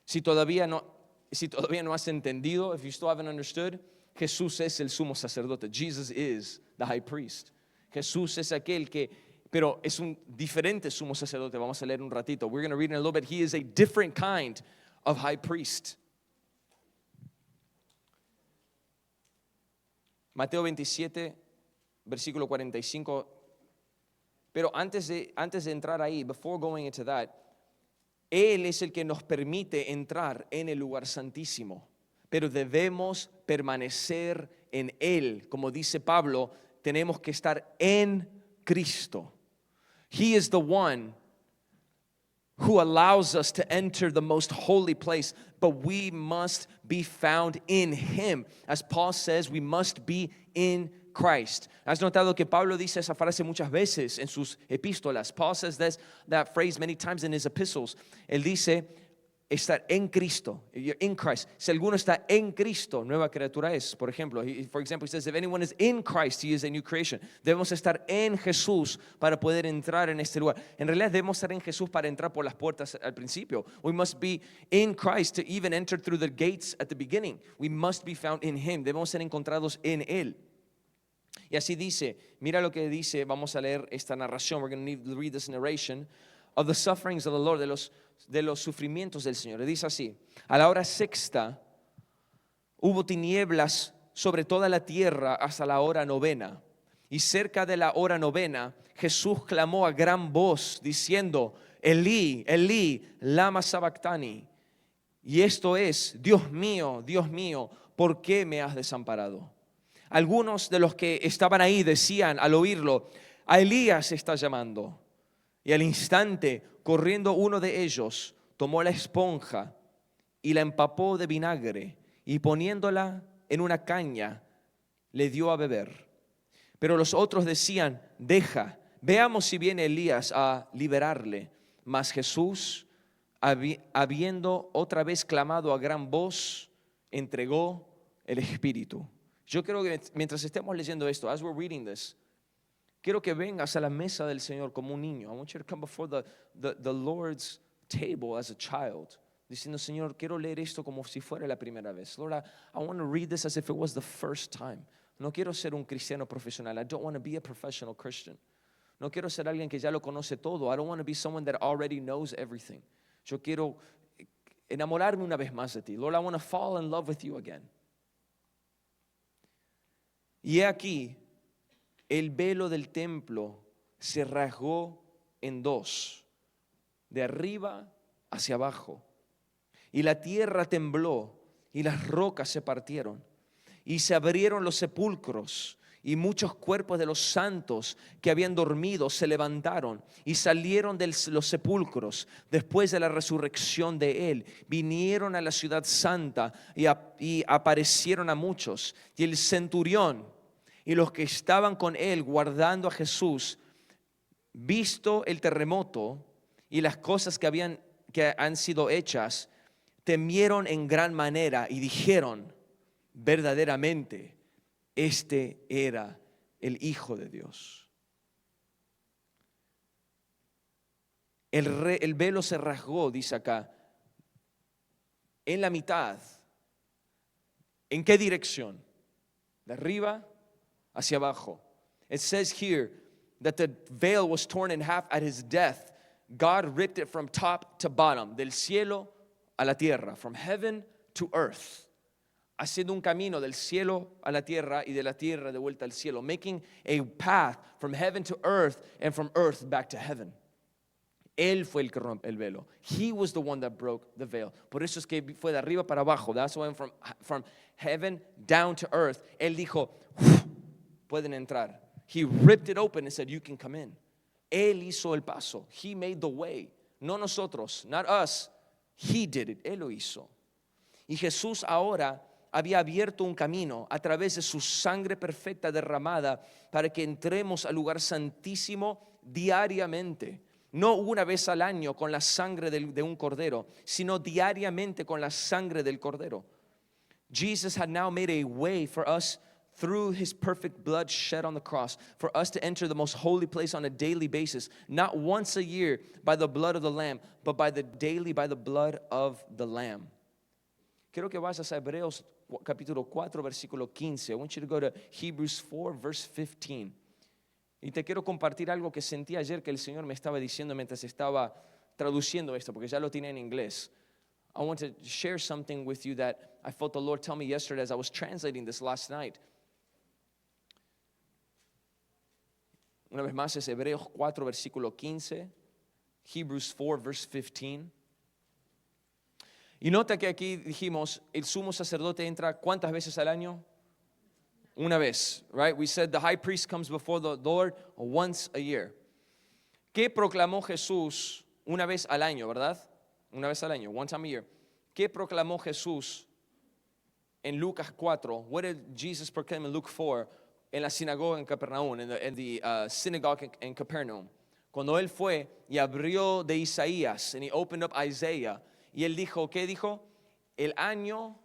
Si todavía no has entendido, if you still haven't understood, Jesús es el sumo sacerdote. Jesus is the high priest. Jesús es aquel que, pero es un diferente sumo sacerdote. Vamos a leer un ratito. We're going to read in a little bit. He is a different kind of high priest. Mateo 27, versículo 45. Pero antes de entrar ahí, before going into that, Él es el que nos permite entrar en el lugar santísimo. Pero debemos permanecer en Él. Como dice Pablo, tenemos que estar en Cristo. He is the one who allows us to enter the most holy place, but we must be found in Him. As Paul says, we must be in Christ. ¿Has notado que Pablo dice esa frase muchas veces en sus epístolas? Paul says that phrase many times in his epistles. Él dice estar en Cristo, in Christ. Si alguno está en Cristo, nueva criatura es. Por ejemplo, for example, he says, if anyone is in Christ, he is a new creation. Debemos estar en Jesús para poder entrar en este lugar. En realidad debemos estar en Jesús para entrar por las puertas al principio. We must be in Christ to even enter through the gates at the beginning. We must be found in Him. Debemos ser encontrados en Él. Y así dice, mira lo que dice, vamos a leer esta narración. We're going to need to read this narration of the sufferings of the Lord, de los sufrimientos del Señor. Dice así: a la hora sexta hubo tinieblas sobre toda la tierra hasta la hora novena. Y cerca de la hora novena, Jesús clamó a gran voz diciendo: Elí, Elí, lama sabactani. Y esto es: Dios mío, ¿por qué me has desamparado? Algunos de los que estaban ahí decían al oírlo: a Elías está llamando. Y al instante, corriendo uno de ellos, tomó la esponja y la empapó de vinagre y poniéndola en una caña, le dio a beber. Pero los otros decían: deja, veamos si viene Elías a liberarle. Mas Jesús, habiendo otra vez clamado a gran voz, entregó el Espíritu. Yo creo que mientras estemos leyendo esto, as we're reading this, quiero que vengas a la mesa del Señor como un niño. I want you to come before the Lord's table as a child, diciendo: Señor, quiero leer esto como si fuera la primera vez. Lord, I want to read this as if it was the first time. No quiero ser un cristiano profesional. I don't want to be a professional Christian. No quiero ser alguien que ya lo conoce todo. I don't want to be someone that already knows everything. Yo quiero enamorarme una vez más de ti. Lord, I want to fall in love with you again. Y he aquí, el velo del templo se rasgó en dos, de arriba hacia abajo. Y la tierra tembló y las rocas se partieron. Y se abrieron los sepulcros y muchos cuerpos de los santos que habían dormido se levantaron y salieron de los sepulcros después de la resurrección de Él. Vinieron a la ciudad santa y aparecieron a muchos. Y el centurión y los que estaban con él guardando a Jesús, visto el terremoto y las cosas que han sido hechas, temieron en gran manera y dijeron: verdaderamente, este era el Hijo de Dios. El velo se rasgó, dice acá, en la mitad. ¿En qué dirección? ¿De arriba hacia abajo? It says here that the veil was torn in half at his death. God ripped it from top to bottom, del cielo a la tierra, from heaven to earth, haciendo un camino del cielo a la tierra y de la tierra de vuelta al cielo, making a path from heaven to earth and from earth back to heaven. Él fue el que rompe el velo. He was the one that broke the veil. Por eso es que fue de arriba para abajo. That's why from heaven down to earth. Él dijo: pueden entrar. He ripped it open and said, you can come in. Él hizo el paso. He made the way. No nosotros, not us. He did it. Él lo hizo. Y Jesús ahora había abierto un camino a través de su sangre perfecta derramada para que entremos al lugar santísimo diariamente. No una vez al año con la sangre de un cordero, sino diariamente con la sangre del cordero. Jesus had now made a way for us through his perfect blood shed on the cross, for us to enter the most holy place on a daily basis, not once a year by the blood of the Lamb, but by the blood of the Lamb. Quiero que vayas a Hebreos capítulo 4, versículo 15. I want you to go to Hebrews 4, verse 15. Y te quiero compartir algo que sentí ayer que el Señor me estaba diciendo mientras estaba traduciendo esto, porque ya lo tiene en inglés. I want to share something with you that I felt the Lord tell me yesterday as I was translating this last night. Una vez más es Hebreos 4, versículo 15. Hebrews 4, verse 15. Y nota que aquí dijimos, el sumo sacerdote entra ¿cuántas veces al año? Una vez, right? We said the high priest comes before the Lord once a year. ¿Qué proclamó Jesús una vez al año, verdad? Una vez al año, one time a year. ¿Qué proclamó Jesús en Lucas 4? What did Jesus proclaim in Luke 4? en la sinagoga en Capernaum, in the synagogue in Capernaum. Cuando él fue y abrió de Isaías, and he opened up Isaiah, y él dijo, ¿qué dijo? El año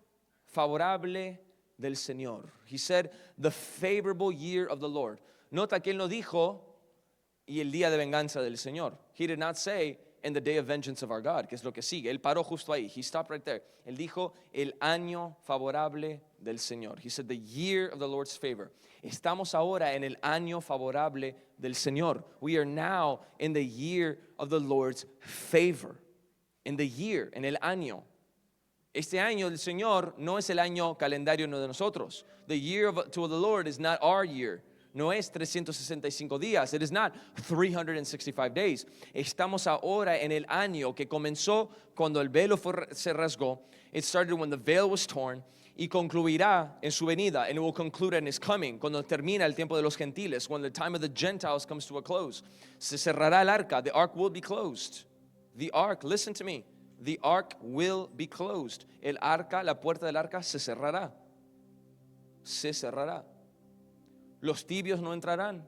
favorable del Señor. He said, the favorable year of the Lord. Nota que él no dijo, y el día de venganza del Señor. He did not say, and the day of vengeance of our God, que es lo que sigue. Él paró justo ahí. He stopped right there. Él dijo, el año favorable del Señor. He said, the year of the Lord's favor. Estamos ahora en el año favorable del Señor. We are now in the year of the Lord's favor. In the year, en el año. Este año del Señor no es el año calendario de nosotros. The year to the Lord is not our year. No es 365 días. It is not 365 days. Estamos ahora en el año que comenzó cuando el velo se rasgó. It started when the veil was torn. Y concluirá en su venida. And it will conclude in his coming. Cuando termina el tiempo de los gentiles. When the time of the Gentiles comes to a close. Se cerrará el arca. The ark will be closed. The ark, listen to me. The ark will be closed. El arca, la puerta del arca se cerrará. Se cerrará. Los tibios no entrarán.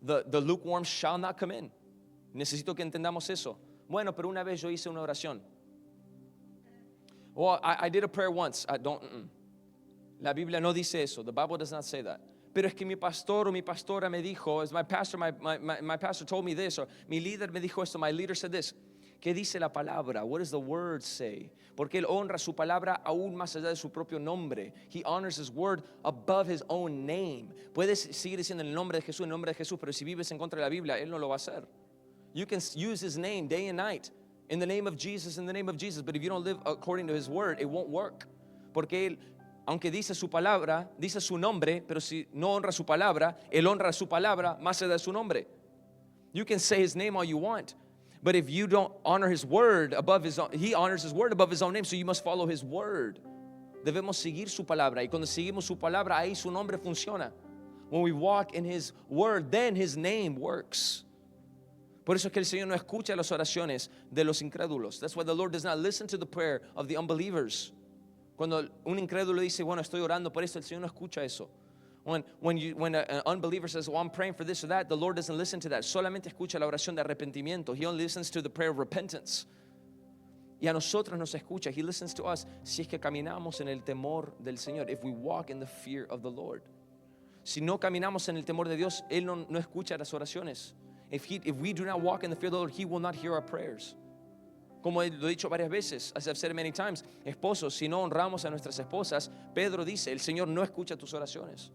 The lukewarm shall not come in. Necesito que entendamos eso. Bueno, pero una vez yo hice una oración. Well, I did a prayer once. La Biblia no dice eso. The Bible does not say that. Pero es que mi pastor o mi pastora me dijo, my pastor told me this, or mi líder me dijo esto, my leader said this. ¿Qué dice la palabra? What does the word say? Porque él honra su palabra aún más allá de su propio nombre. He honors his word above his own name. Puedes seguir diciendo el nombre de Jesús, pero si vives en contra de la Biblia, él no lo va a hacer. You can use his name day and night. In the name of Jesus, but if you don't live according to his word, it won't work. Porque él, aunque dice su palabra, dice su nombre, pero si no honra su palabra, él honra su palabra más allá de su nombre. You can say his name all you want. But if you don't honor his word above his own, he honors his word above his own name, so you must follow his word. Debemos seguir su palabra, y cuando seguimos su palabra, ahí su nombre funciona. When we walk in his word, then his name works. Por eso es que el Señor no escucha las oraciones de los incrédulos. That's why the Lord does not listen to the prayer of the unbelievers. Cuando un incrédulo dice, bueno, estoy orando por esto, el Señor no escucha eso. When an unbeliever says, well, I'm praying for this or that, the Lord doesn't listen to that. Solamente escucha la oración de arrepentimiento. He only listens to the prayer of repentance. Y a nosotros nos escucha. He listens to us si es que caminamos en el temor del Señor. If we walk in the fear of the Lord. Si no caminamos en el temor de Dios, Él no escucha las oraciones. If we do not walk in the fear of the Lord, He will not hear our prayers. Como lo he dicho varias veces, as I've said many times, esposos, si no honramos a nuestras esposas, Pedro dice, el Señor no escucha tus oraciones.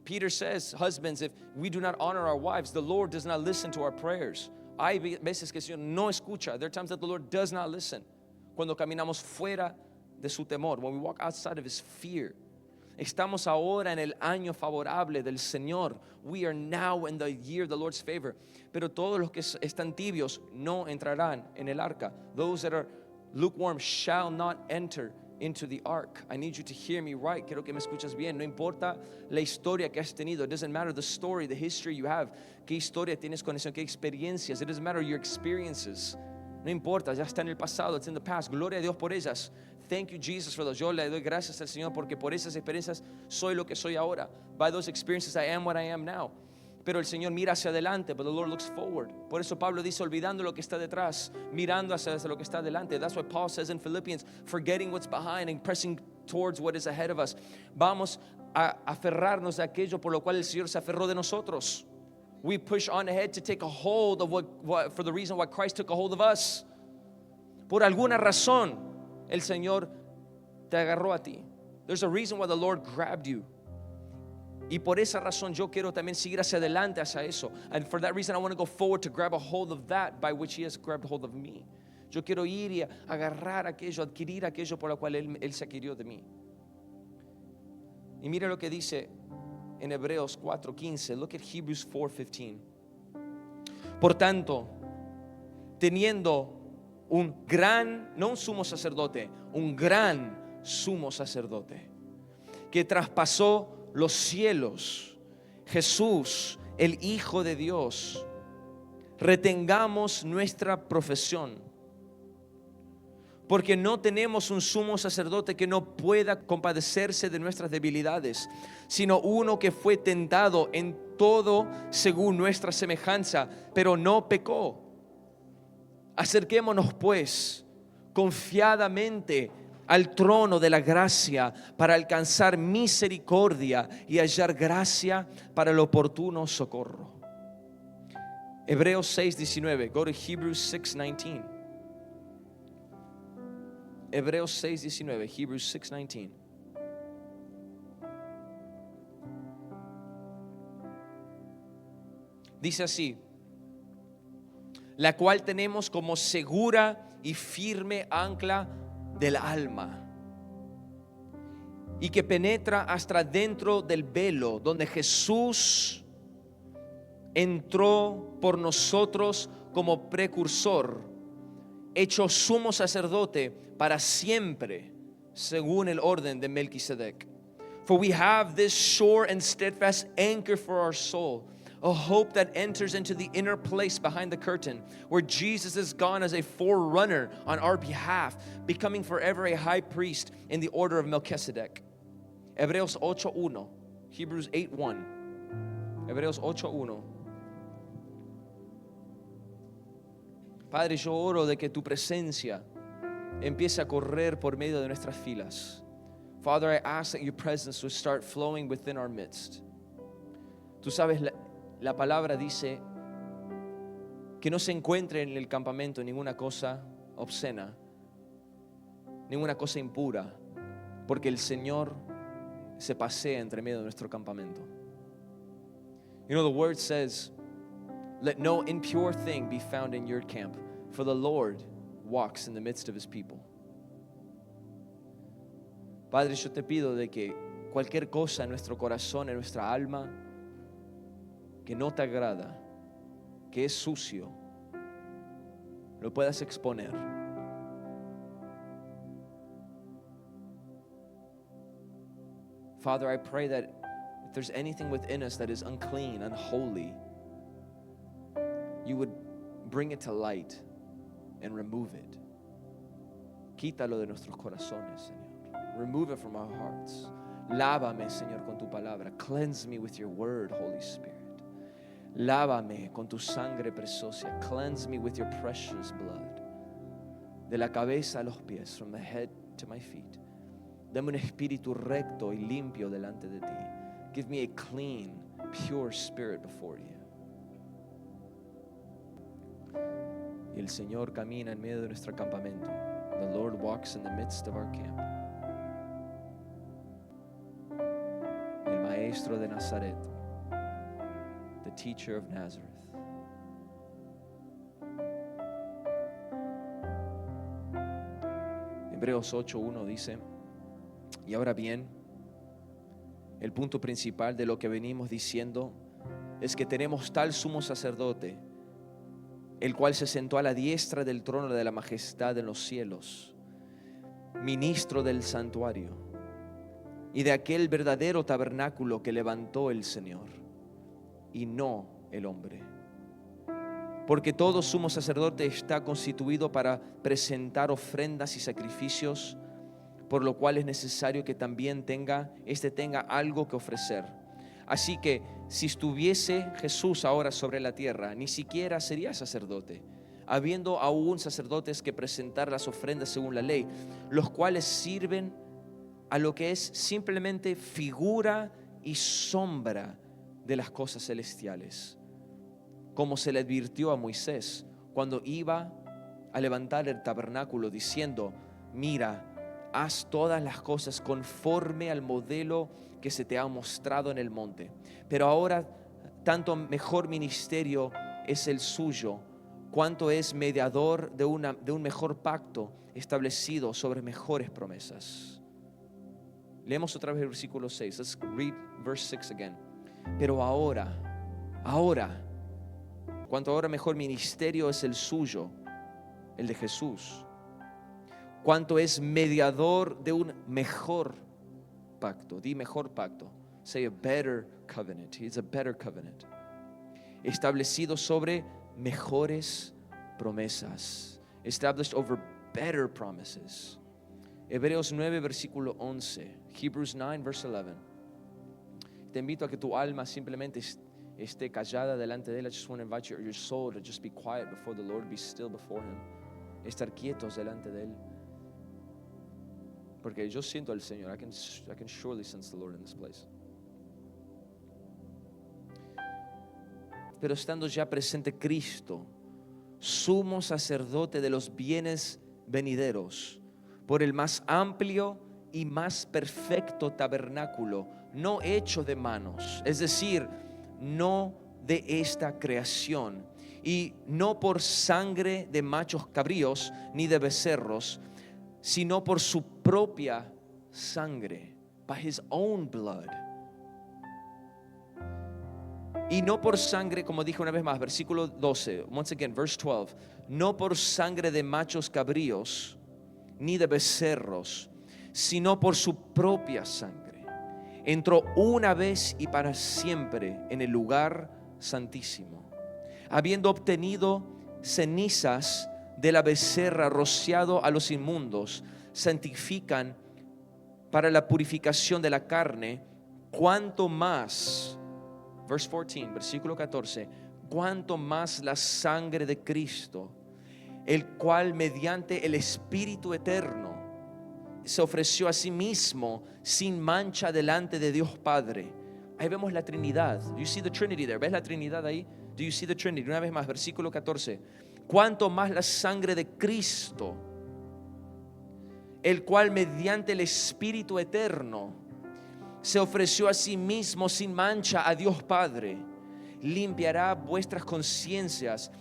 Peter says, husbands, if we do not honor our wives, the Lord does not listen to our prayers. Hay veces que el Señor no escucha. There are times that the Lord does not listen. Cuando caminamos fuera de su temor, when we walk outside of His fear. Estamos ahora en el año favorable del Señor. We are now in the year of the Lord's favor. Pero todos los que están tibios no entrarán en el arca. Those that are lukewarm shall not enter into the ark. I need you to hear me right. Quiero que me escuches bien. No importa la historia que has tenido. It doesn't matter the story, the history you have. ¿Qué historia tienes con eso? ¿Qué experiencias? It doesn't matter your experiences. No importa, ya está en el pasado. It's in the past. Gloria a Dios por ellas. Thank you, Jesus, for those. Yo le doy gracias al Señor porque por esas experiencias soy lo que soy ahora. By those experiences, I am what I am now. Pero el Señor mira hacia adelante, but the Lord looks forward. Por eso Pablo dice, olvidando lo que está detrás, mirando hacia lo que está adelante. That's what Paul says in Philippians, forgetting what's behind and pressing towards what is ahead of us. Vamos a aferrarnos a aquello por lo cual el Señor se aferró de nosotros. We push on ahead to take a hold of what for the reason why Christ took a hold of us. Por alguna razón, el Señor te agarró a ti. There's a reason why the Lord grabbed you. Y por esa razón yo quiero también seguir hacia adelante hacia eso. And for that reason I want to go forward to grab a hold of that by which He has grabbed hold of me. Yo quiero ir y agarrar aquello, adquirir aquello por lo cual Él se adquirió de mí. Y mira lo que dice en Hebreos 4:15. Look at Hebrews 4:15. Por tanto, teniendo un gran, no un sumo sacerdote, un gran sumo sacerdote que traspasó los cielos, Jesús, el Hijo de Dios, retengamos nuestra profesión. Porque no tenemos un sumo sacerdote que no pueda compadecerse de nuestras debilidades, sino uno que fue tentado en todo según nuestra semejanza, pero no pecó. Acerquémonos pues confiadamente al trono de la gracia para alcanzar misericordia y hallar gracia para el oportuno socorro. Hebreos 6:19. Go to Hebrews 6:19. Hebreos 6:19. Hebrews 6:19. Dice así: la cual tenemos como segura y firme ancla del alma, y que penetra hasta dentro del velo, donde Jesús entró por nosotros como precursor, hecho sumo sacerdote para siempre, según el orden de Melquisedec. For we have this sure and steadfast anchor for our soul, a hope that enters into the inner place behind the curtain, where Jesus is gone as a forerunner on our behalf, becoming forever a high priest in the order of Melchizedek. Hebreos 8:1. Hebrews 8:1. Hebreos 8:1. Padre, yo oro de que tu presencia empiece a correr por medio de nuestras filas. Father, I ask that your presence would start flowing within our midst. Tú sabes, la palabra dice que no se encuentre en el campamento ninguna cosa obscena, ninguna cosa impura, porque el Señor se pasea entre medio de nuestro campamento. You know, the word says, let no impure thing be found in your camp, for the Lord walks in the midst of his people. Padre, yo te pido de que cualquier cosa en nuestro corazón, en nuestra alma, que no te agrada, que es sucio, lo puedas exponer. Father, I pray that if there's anything within us that is unclean, unholy, you would bring it to light and remove it. Quítalo de nuestros corazones, Señor. Remove it from our hearts. Lávame, Señor, con tu palabra. Cleanse me with your word, Holy Spirit. Lávame con tu sangre preciosa. Cleanse me with your precious blood. De la cabeza a los pies, from the head to my feet. Dame un espíritu recto y limpio delante de ti. Give me a clean, pure spirit before you. Y el Señor camina en medio de nuestro campamento. The Lord walks in the midst of our camp. El maestro de Nazaret, the teacher of Nazareth. Hebreos 8:1 dice: y ahora bien, el punto principal de lo que venimos diciendo es que tenemos tal sumo sacerdote, el cual se sentó a la diestra del trono de la majestad en los cielos, ministro del santuario y de aquel verdadero tabernáculo que levantó el Señor y no el hombre. Porque todo sumo sacerdote está constituido para presentar ofrendas y sacrificios, por lo cual es necesario que también tenga algo que ofrecer. Así que si estuviese Jesús ahora sobre la tierra, ni siquiera sería sacerdote, habiendo aún sacerdotes que presentar las ofrendas según la ley, los cuales sirven a lo que es simplemente figura y sombra de las cosas celestiales, como se le advirtió a Moisés cuando iba a levantar el tabernáculo, diciendo: mira, haz todas las cosas conforme al modelo que se te ha mostrado en el monte. Pero ahora tanto mejor ministerio es el suyo, cuanto es mediador de un mejor pacto establecido sobre mejores promesas. Leemos otra vez el versículo 6. Let's read verse 6 again. Pero ahora, cuanto ahora mejor ministerio es el suyo, el de Jesús, cuanto es mediador de un mejor pacto. Di mejor pacto. Say a better covenant. It's a better covenant. Establecido sobre mejores promesas. Established over better promises. Hebreos 9, versículo 11. Hebrews 9, verse 11. Te invito a que tu alma simplemente esté callada delante de Él. I just want to invite your soul to just be quiet before the Lord, be still before Him. Estar quietos delante de Él. Porque yo siento al Señor. I can surely sense the Lord in this place. Pero estando ya presente Cristo, sumo sacerdote de los bienes venideros, por el más amplio y más perfecto tabernáculo, no hecho de manos, es decir, no de esta creación, y no por sangre de machos cabríos ni de becerros, sino por su propia sangre, by His own blood. Y no por sangre, como dije una vez más, versículo 12, once again, verse 12, no por sangre de machos cabríos ni de becerros, sino por su propia sangre. Entró una vez y para siempre en el lugar santísimo, habiendo obtenido cenizas de la becerra rociado a los inmundos, santifican para la purificación de la carne, cuanto más, verse 14, versículo 14, cuanto más la sangre de Cristo, el cual mediante el Espíritu eterno se ofreció a sí mismo sin mancha delante de Dios Padre. Ahí vemos la Trinidad. Do you see the Trinity there? ¿Ves la Trinidad ahí? Do you see the Trinity? Una vez más, versículo 14. Cuanto más la sangre de Cristo, el cual mediante el Espíritu eterno se ofreció a sí mismo sin mancha a Dios Padre, limpiará vuestras conciencias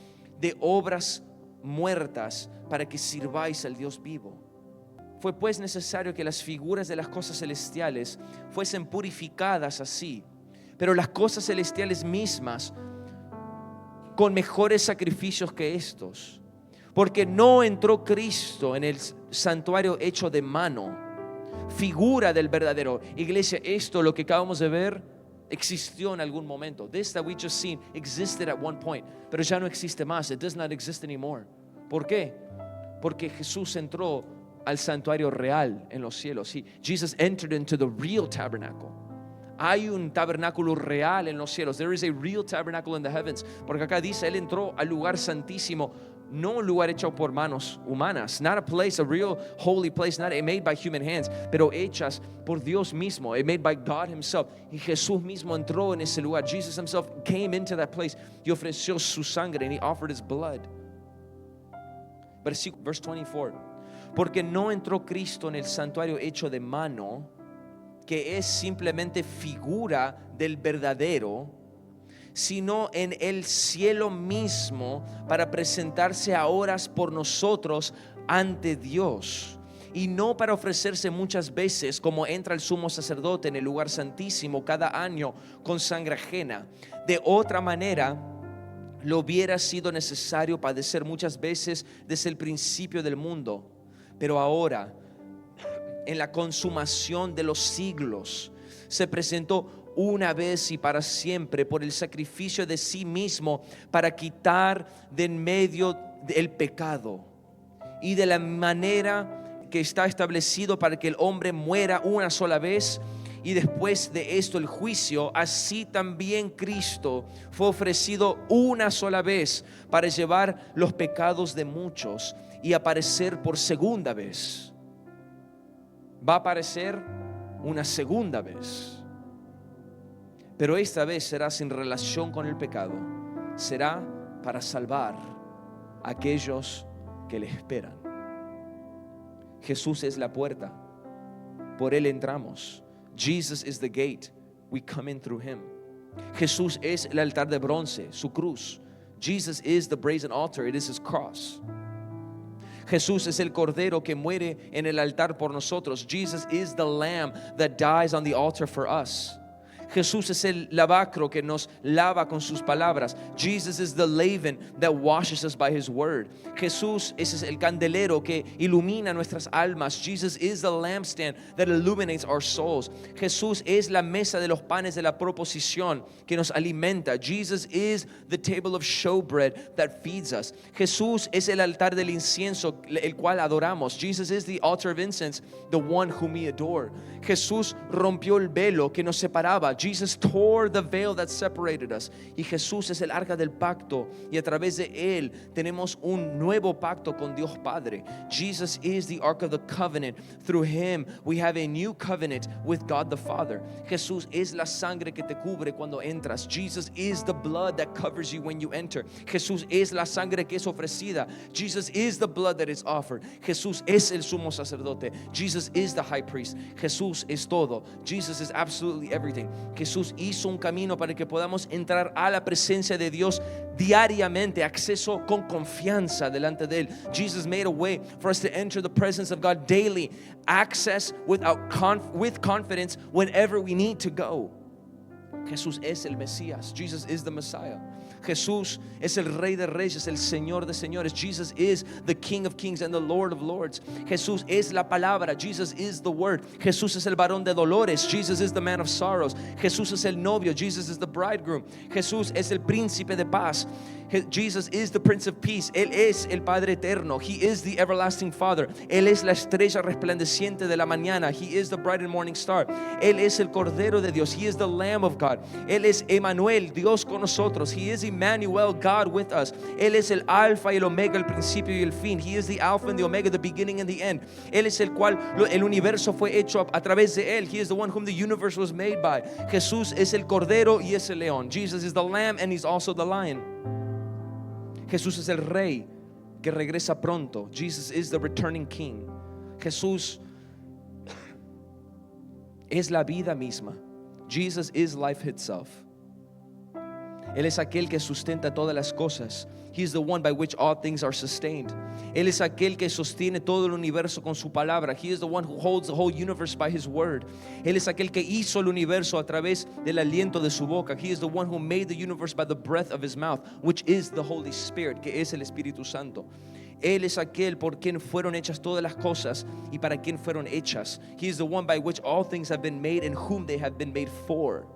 de obras muertas para que sirváis al Dios vivo. Fue pues necesario que las figuras de las cosas celestiales fuesen purificadas así, pero las cosas celestiales mismas con mejores sacrificios que estos, porque no entró Cristo en el santuario hecho de mano, figura del verdadero. Iglesia, esto lo que acabamos de ver existió en algún momento. This that we just seen existed at one point, pero ya no existe más. It does not exist anymore. ¿Por qué? Porque Jesús entró al santuario real en los cielos. Jesus entered into the real tabernacle. Hay un tabernáculo real en los cielos. There is a real tabernacle in the heavens. Porque acá dice, Él entró al lugar santísimo, no un lugar hecho por manos humanas, not a place, a real holy place, not made by human hands, pero hechas por Dios mismo, made by God Himself. Y Jesús mismo entró en ese lugar. Jesus Himself came into that place y ofreció su sangre, and He offered His blood. Verse 24. Porque no entró Cristo en el santuario hecho de mano, que es simplemente figura del verdadero, sino en el cielo mismo, para presentarse ahora por nosotros ante Dios, y no para ofrecerse muchas veces como entra el sumo sacerdote en el lugar santísimo cada año con sangre ajena. De otra manera le hubiera sido necesario padecer muchas veces desde el principio del mundo. Pero ahora, en la consumación de los siglos, se presentó una vez y para siempre por el sacrificio de sí mismo para quitar de en medio el pecado, y de la manera que está establecido para que el hombre muera una sola vez y después de esto el juicio, así también Cristo fue ofrecido una sola vez para llevar los pecados de muchos y aparecer por segunda vez. Va a aparecer una segunda vez, pero esta vez será sin relación con el pecado. Será para salvar a aquellos que le esperan. Jesús es la puerta, por Él entramos. Jesus is the gate, we come in through Him. Jesús es el altar de bronce, su cruz. Jesus is the brazen altar, it is His cross. Jesús es el cordero que muere en el altar por nosotros. Jesus is the lamb that dies on the altar for us. Jesús es el lavacro que nos lava con sus palabras. Jesus is the leaven that washes us by his word. Jesús es el candelero que ilumina nuestras almas. Jesus is the lampstand that illuminates our souls. Jesús es la mesa de los panes de la proposición que nos alimenta. Jesus is the table of showbread that feeds us. Jesús es el altar del incienso el cual adoramos. Jesus is the altar of incense, the one whom we adore. Jesús rompió el velo que nos separaba. Jesus tore the veil that separated us. Y Jesús es el arca del pacto y a través de él tenemos un nuevo pacto con Dios Padre. Jesus is the ark of the covenant. Through him we have a new covenant with God the Father. Jesús es la sangre que te cubre cuando entras. Jesus is the blood that covers you when you enter. Jesús es la sangre que es ofrecida. Jesus is the blood that is offered. Jesús es el sumo sacerdote. Jesus is the high priest. Jesús es todo. Jesus is absolutely everything. Jesús hizo un camino para que podamos entrar a la presencia de Dios diariamente, acceso con confianza delante de él. Jesus made a way for us to enter the presence of God daily, access with confidence whenever we need to go. Jesús es el Mesías. Jesus is the Messiah. Jesús es el Rey de Reyes, el Señor de Señores. Jesus is the King of Kings and the Lord of Lords. Jesús es la palabra. Jesus is the Word. Jesús es el varón de dolores. Jesus is the man of sorrows. Jesús es el novio. Jesus is the bridegroom. Jesús es el príncipe de paz. Jesus is the Prince of Peace. Él es el Padre eterno. He is the everlasting Father. Él es la estrella resplandeciente de la mañana. He is the bright and morning star. Él es el Cordero de Dios. He is the Lamb of God. Él es Emmanuel, Dios con nosotros. He is Emmanuel, God with us. Él es el Alfa y el Omega, el principio y el fin. He is the Alpha and the Omega, the beginning and the end. Él es el cual el universo fue hecho a través de él. He is the one whom the universe was made by. Jesús es el Cordero y es el León. Jesus is the Lamb and he's also the Lion. Jesús es el Rey que regresa pronto. Jesus is the returning King. Jesús es la vida misma. Jesus is life itself. Él es aquel que sustenta todas las cosas. He is the one by which all things are sustained. Él es aquel que sostiene todo el universo con su palabra. He is the one who holds the whole universe by his word. Él es aquel que hizo el universo a través del aliento de su boca. He is the one who made the universe by the breath of his mouth, which is the Holy Spirit, que es el Espíritu Santo. Él es aquel por quien fueron hechas todas las cosas y para quien fueron hechas. He is the one by which all things have been made and whom they have been made for.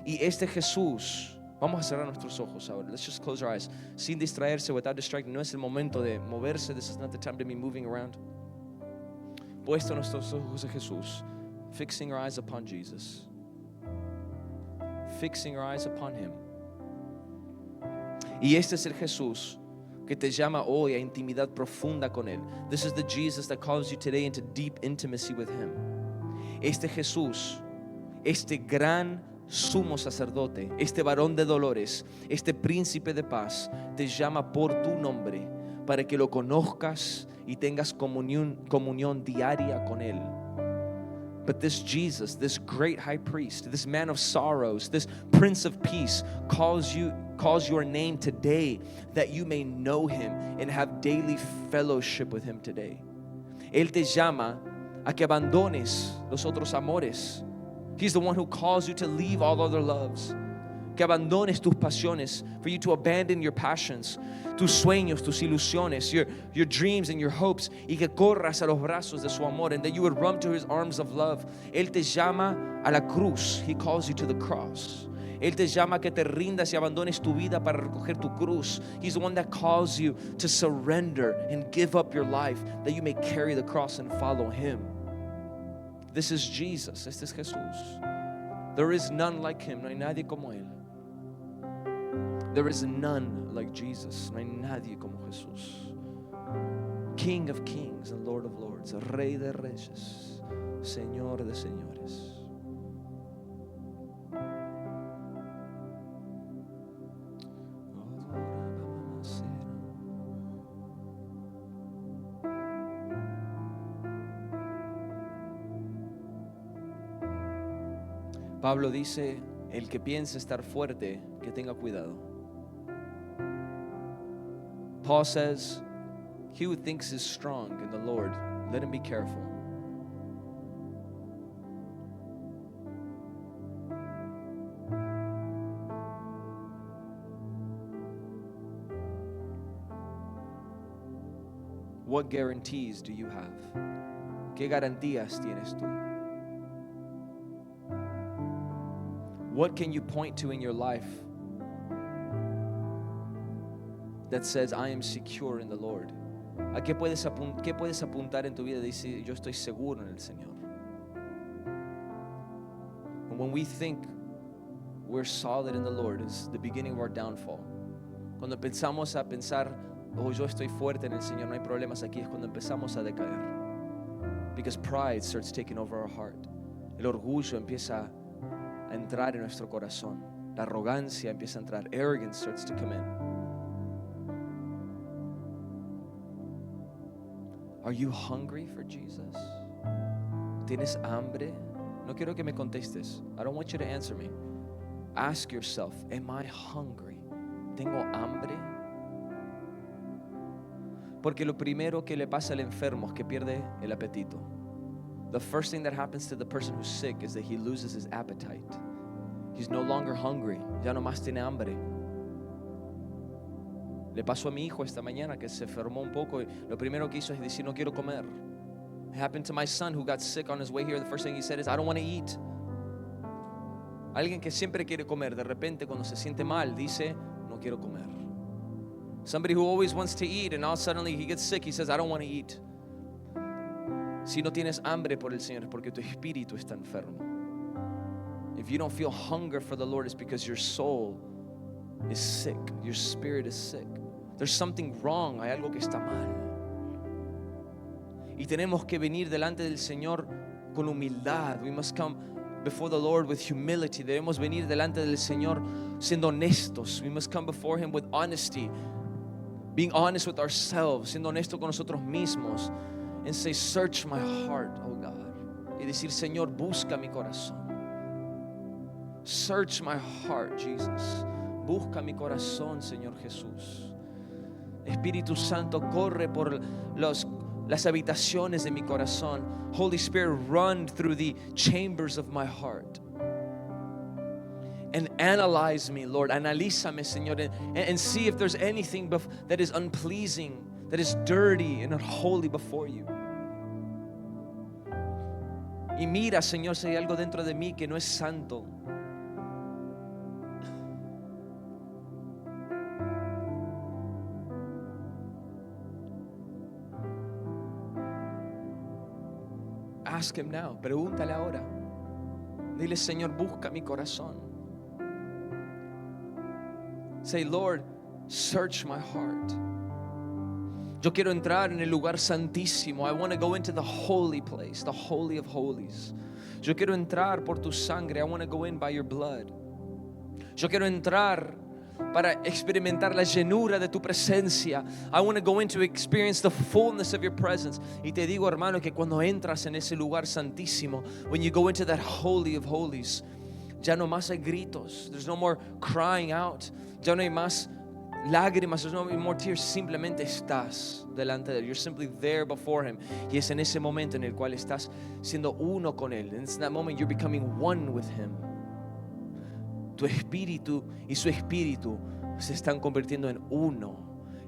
Y este Jesús, vamos a cerrar nuestros ojos ahora. Let's just close our eyes. Sin distraerse, without distracting. No es el momento de moverse. This is not the time to be moving around. Puesto nuestros ojos en Jesús. Fixing our eyes upon Jesus. Fixing our eyes upon him. Y este es el Jesús que te llama hoy a intimidad profunda con él. This is the Jesus that calls you today into deep intimacy with him. Este Jesús, este gran sumo sacerdote, este varón de dolores, este príncipe de paz, te llama por tu nombre para que lo conozcas y tengas comunión diaria con él. But this Jesus, this great high priest, this man of sorrows, this Prince of Peace calls your name today that you may know him and have daily fellowship with him today. Él te llama a que abandones los otros amores. He's the one who calls you to leave all other loves. Que abandones tus pasiones, for you to abandon your passions, tus sueños, tus ilusiones, your dreams and your hopes, y que corras a los brazos de su amor, and that you would run to his arms of love. Él te llama a la cruz. He calls you to the cross. Él te llama a que te rindas y abandones tu vida para recoger tu cruz. He's the one that calls you to surrender and give up your life, that you may carry the cross and follow him. This is Jesus. Este es Jesús. There is none like him. No hay nadie como él. There is none like Jesus. No hay nadie como Jesús. King of kings and Lord of lords. Rey de reyes. Señor de señores. Pablo dice, el que piense estar fuerte, que tenga cuidado. Paul says, he who thinks is strong in the Lord, let him be careful. What guarantees do you have? ¿Qué garantías tienes tú? What can you point to in your life that says, I am secure in the Lord? ¿A qué puedes apuntar en tu vida y decir, yo estoy seguro en el Señor? And when we think we're solid in the Lord, is the beginning of our downfall. Cuando empezamos a pensar, oh, yo estoy fuerte en el Señor, no hay problemas aquí, es cuando empezamos a decaer. Because pride starts taking over our heart. El orgullo empieza a entrar en nuestro corazón. La arrogancia empieza a entrar. Arrogance starts to come in. Are you hungry for Jesus? ¿Tienes hambre? No quiero que me contestes. I don't want you to answer me. Ask yourself, am I hungry? ¿Tengo hambre? Porque lo primero que le pasa al enfermo es que pierde el apetito. The first thing that happens to the person who's sick is that he loses his appetite. He's no longer hungry. Ya no más tiene hambre. Le pasó a mi hijo esta mañana que se enfermó un poco y lo primero que hizo es decir, no quiero comer. It happened to my son who got sick on his way here. The first thing he said is, I don't want to eat. Alguien que siempre quiere comer, de repente cuando se siente mal dice, no quiero comer. Somebody who always wants to eat and now suddenly he gets sick, he says, I don't want to eat. Si no tienes hambre por el Señor es porque tu espíritu está enfermo. If you don't feel hunger for the Lord, it's because your soul is sick. Your spirit is sick. There's something wrong. Hay algo que está mal. Y tenemos que venir delante del Señor con humildad. We must come before the Lord with humility. Debemos venir delante del Señor siendo honestos. We must come before Him with honesty. Being honest with ourselves. Siendo honesto con nosotros mismos. And say, search my heart, oh God. Y decir, Señor, busca mi corazón. Search my heart, Jesus. Busca mi corazón, Señor Jesús. Espíritu Santo, corre por las habitaciones de mi corazón. Holy Spirit, run through the chambers of my heart. And analyze me, Lord. Analízame, Señor. And see if there's anything that is unpleasing, that is dirty and unholy before you. Y mira, Señor, si hay algo dentro de mí que no es santo. Ask Him now. Pregúntale ahora. Dile, Señor, busca mi corazón. Say, Lord, search my heart. Yo quiero entrar en el lugar santísimo. I want to go into the holy place, the holy of holies. Yo quiero entrar por tu sangre. I want to go in by your blood. Yo quiero entrar para experimentar la llenura de tu presencia. I want to go in to experience the fullness of your presence. Y te digo, hermano, que cuando entras en ese lugar santísimo, when you go into that holy of holies, ya no más hay gritos. There's no more crying out. Ya no hay más lágrimas, there's no more tears. Simplemente estás delante de Él. You're simply there before Him. Y es en ese momento en el cual estás siendo uno con Él. And it's in that moment you're becoming one with Him. Tu espíritu y su espíritu se están convirtiendo en uno.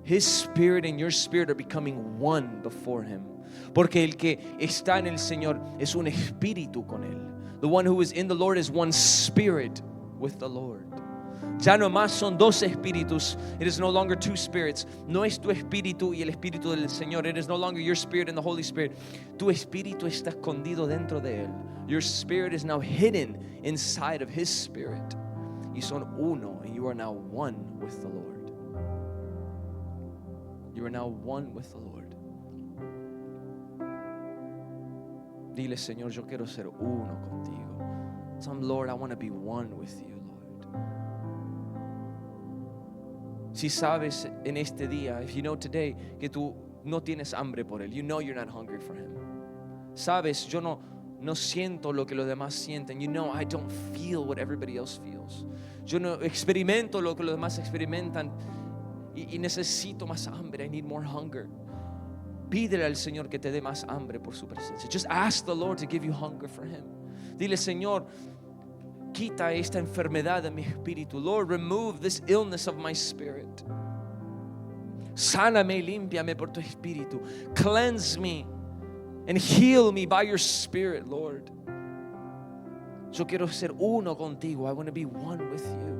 His spirit and your spirit are becoming one before Him. Porque el que está en el Señor es un espíritu con Él. The one who is in the Lord is one spirit with the Lord. Ya no más son dos espíritus. It is no longer two spirits. No es tu espíritu y el espíritu del Señor. It is no longer your spirit and the Holy Spirit. Tu espíritu está escondido dentro de Él. Your spirit is now hidden inside of His spirit. Y son uno, and you are now one with the Lord. You are now one with the Lord. Dile, Señor, yo quiero ser uno contigo. Tell Him, Lord, I want to be one with you, Lord. Si sabes en este día, if you know today que tú no tienes hambre por Él, you know you're not hungry for Him. Sabes, yo no siento lo que los demás sienten. You know, I don't feel what everybody else feels. Yo no experimento lo que los demás experimentan y necesito más hambre. I need more hunger. Pídele al Señor que te dé más hambre por su presencia. Just ask the Lord to give you hunger for Him. Dile, Señor, quita esta enfermedad de mi espíritu. Lord, remove this illness of my spirit. Sáname y límpiame por tu espíritu. Cleanse me and heal me by your spirit, Lord. Yo quiero ser uno contigo. I want to be one with you.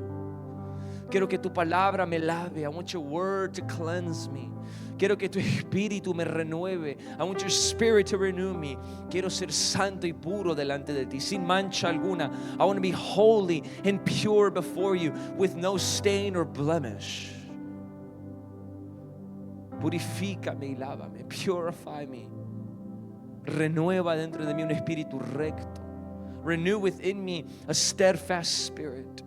Quiero que tu palabra me lave. I want your word to cleanse me. Quiero que tu espíritu me renueve. I want your spirit to renew me. Quiero ser santo y puro delante de ti, sin mancha alguna. I want to be holy and pure before you, with no stain or blemish. Purifícame y lávame. Purify me. Renueva dentro de mí un espíritu recto. Renew within me a steadfast spirit.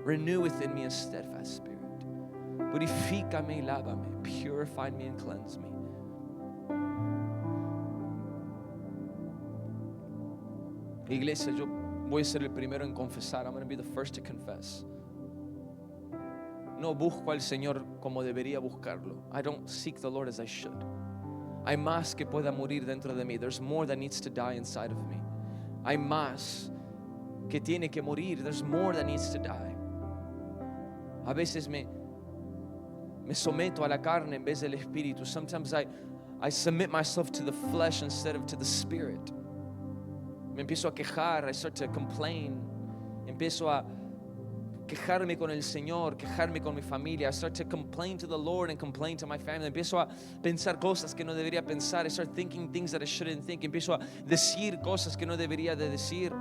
Renew within me a steadfast spirit. Purifícame y lávame. Purify me and cleanse me. Iglesia, yo voy a ser el primero en confesar. I'm going to be the first to confess. No busco al Señor como debería buscarlo. I don't seek the Lord as I should. Hay más que pueda morir dentro de mí. There's more that needs to die inside of me. Hay más que tiene que morir. There's more that needs to die. A veces me someto a la carne en vez del espíritu. Sometimes I submit myself to the flesh instead of to the spirit. Me empiezo a quejar. I start to complain. Empiezo a quejarme con el Señor, quejarme con mi familia. I start to complain to the Lord and complain to my family. Empiezo a pensar cosas que no debería pensar. I start thinking things that I shouldn't think. Empiezo a decir cosas que no debería de decir.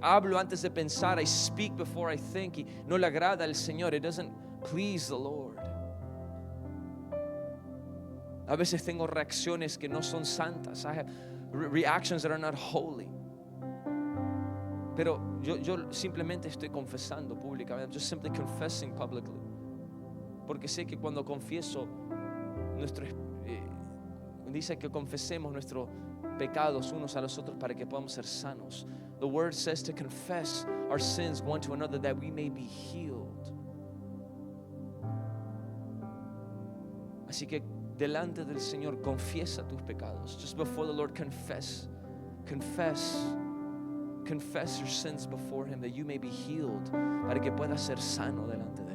Hablo antes de pensar. I speak before I think. Y no le agrada al Señor. It doesn't please the Lord. A veces tengo reacciones que no son santas. I have reactions that are not holy. Pero yo simplemente estoy confesando públicamente. I'm just simply confessing publicly. Porque sé que cuando confieso dice que confesemos nuestros pecados unos a los otros para que podamos ser sanos. The word says to confess our sins one to another that we may be healed. Así que delante del Señor confiesa tus pecados. Just before the Lord, confess your sins before Him, that you may be healed, para que puedas ser sano delante de Él.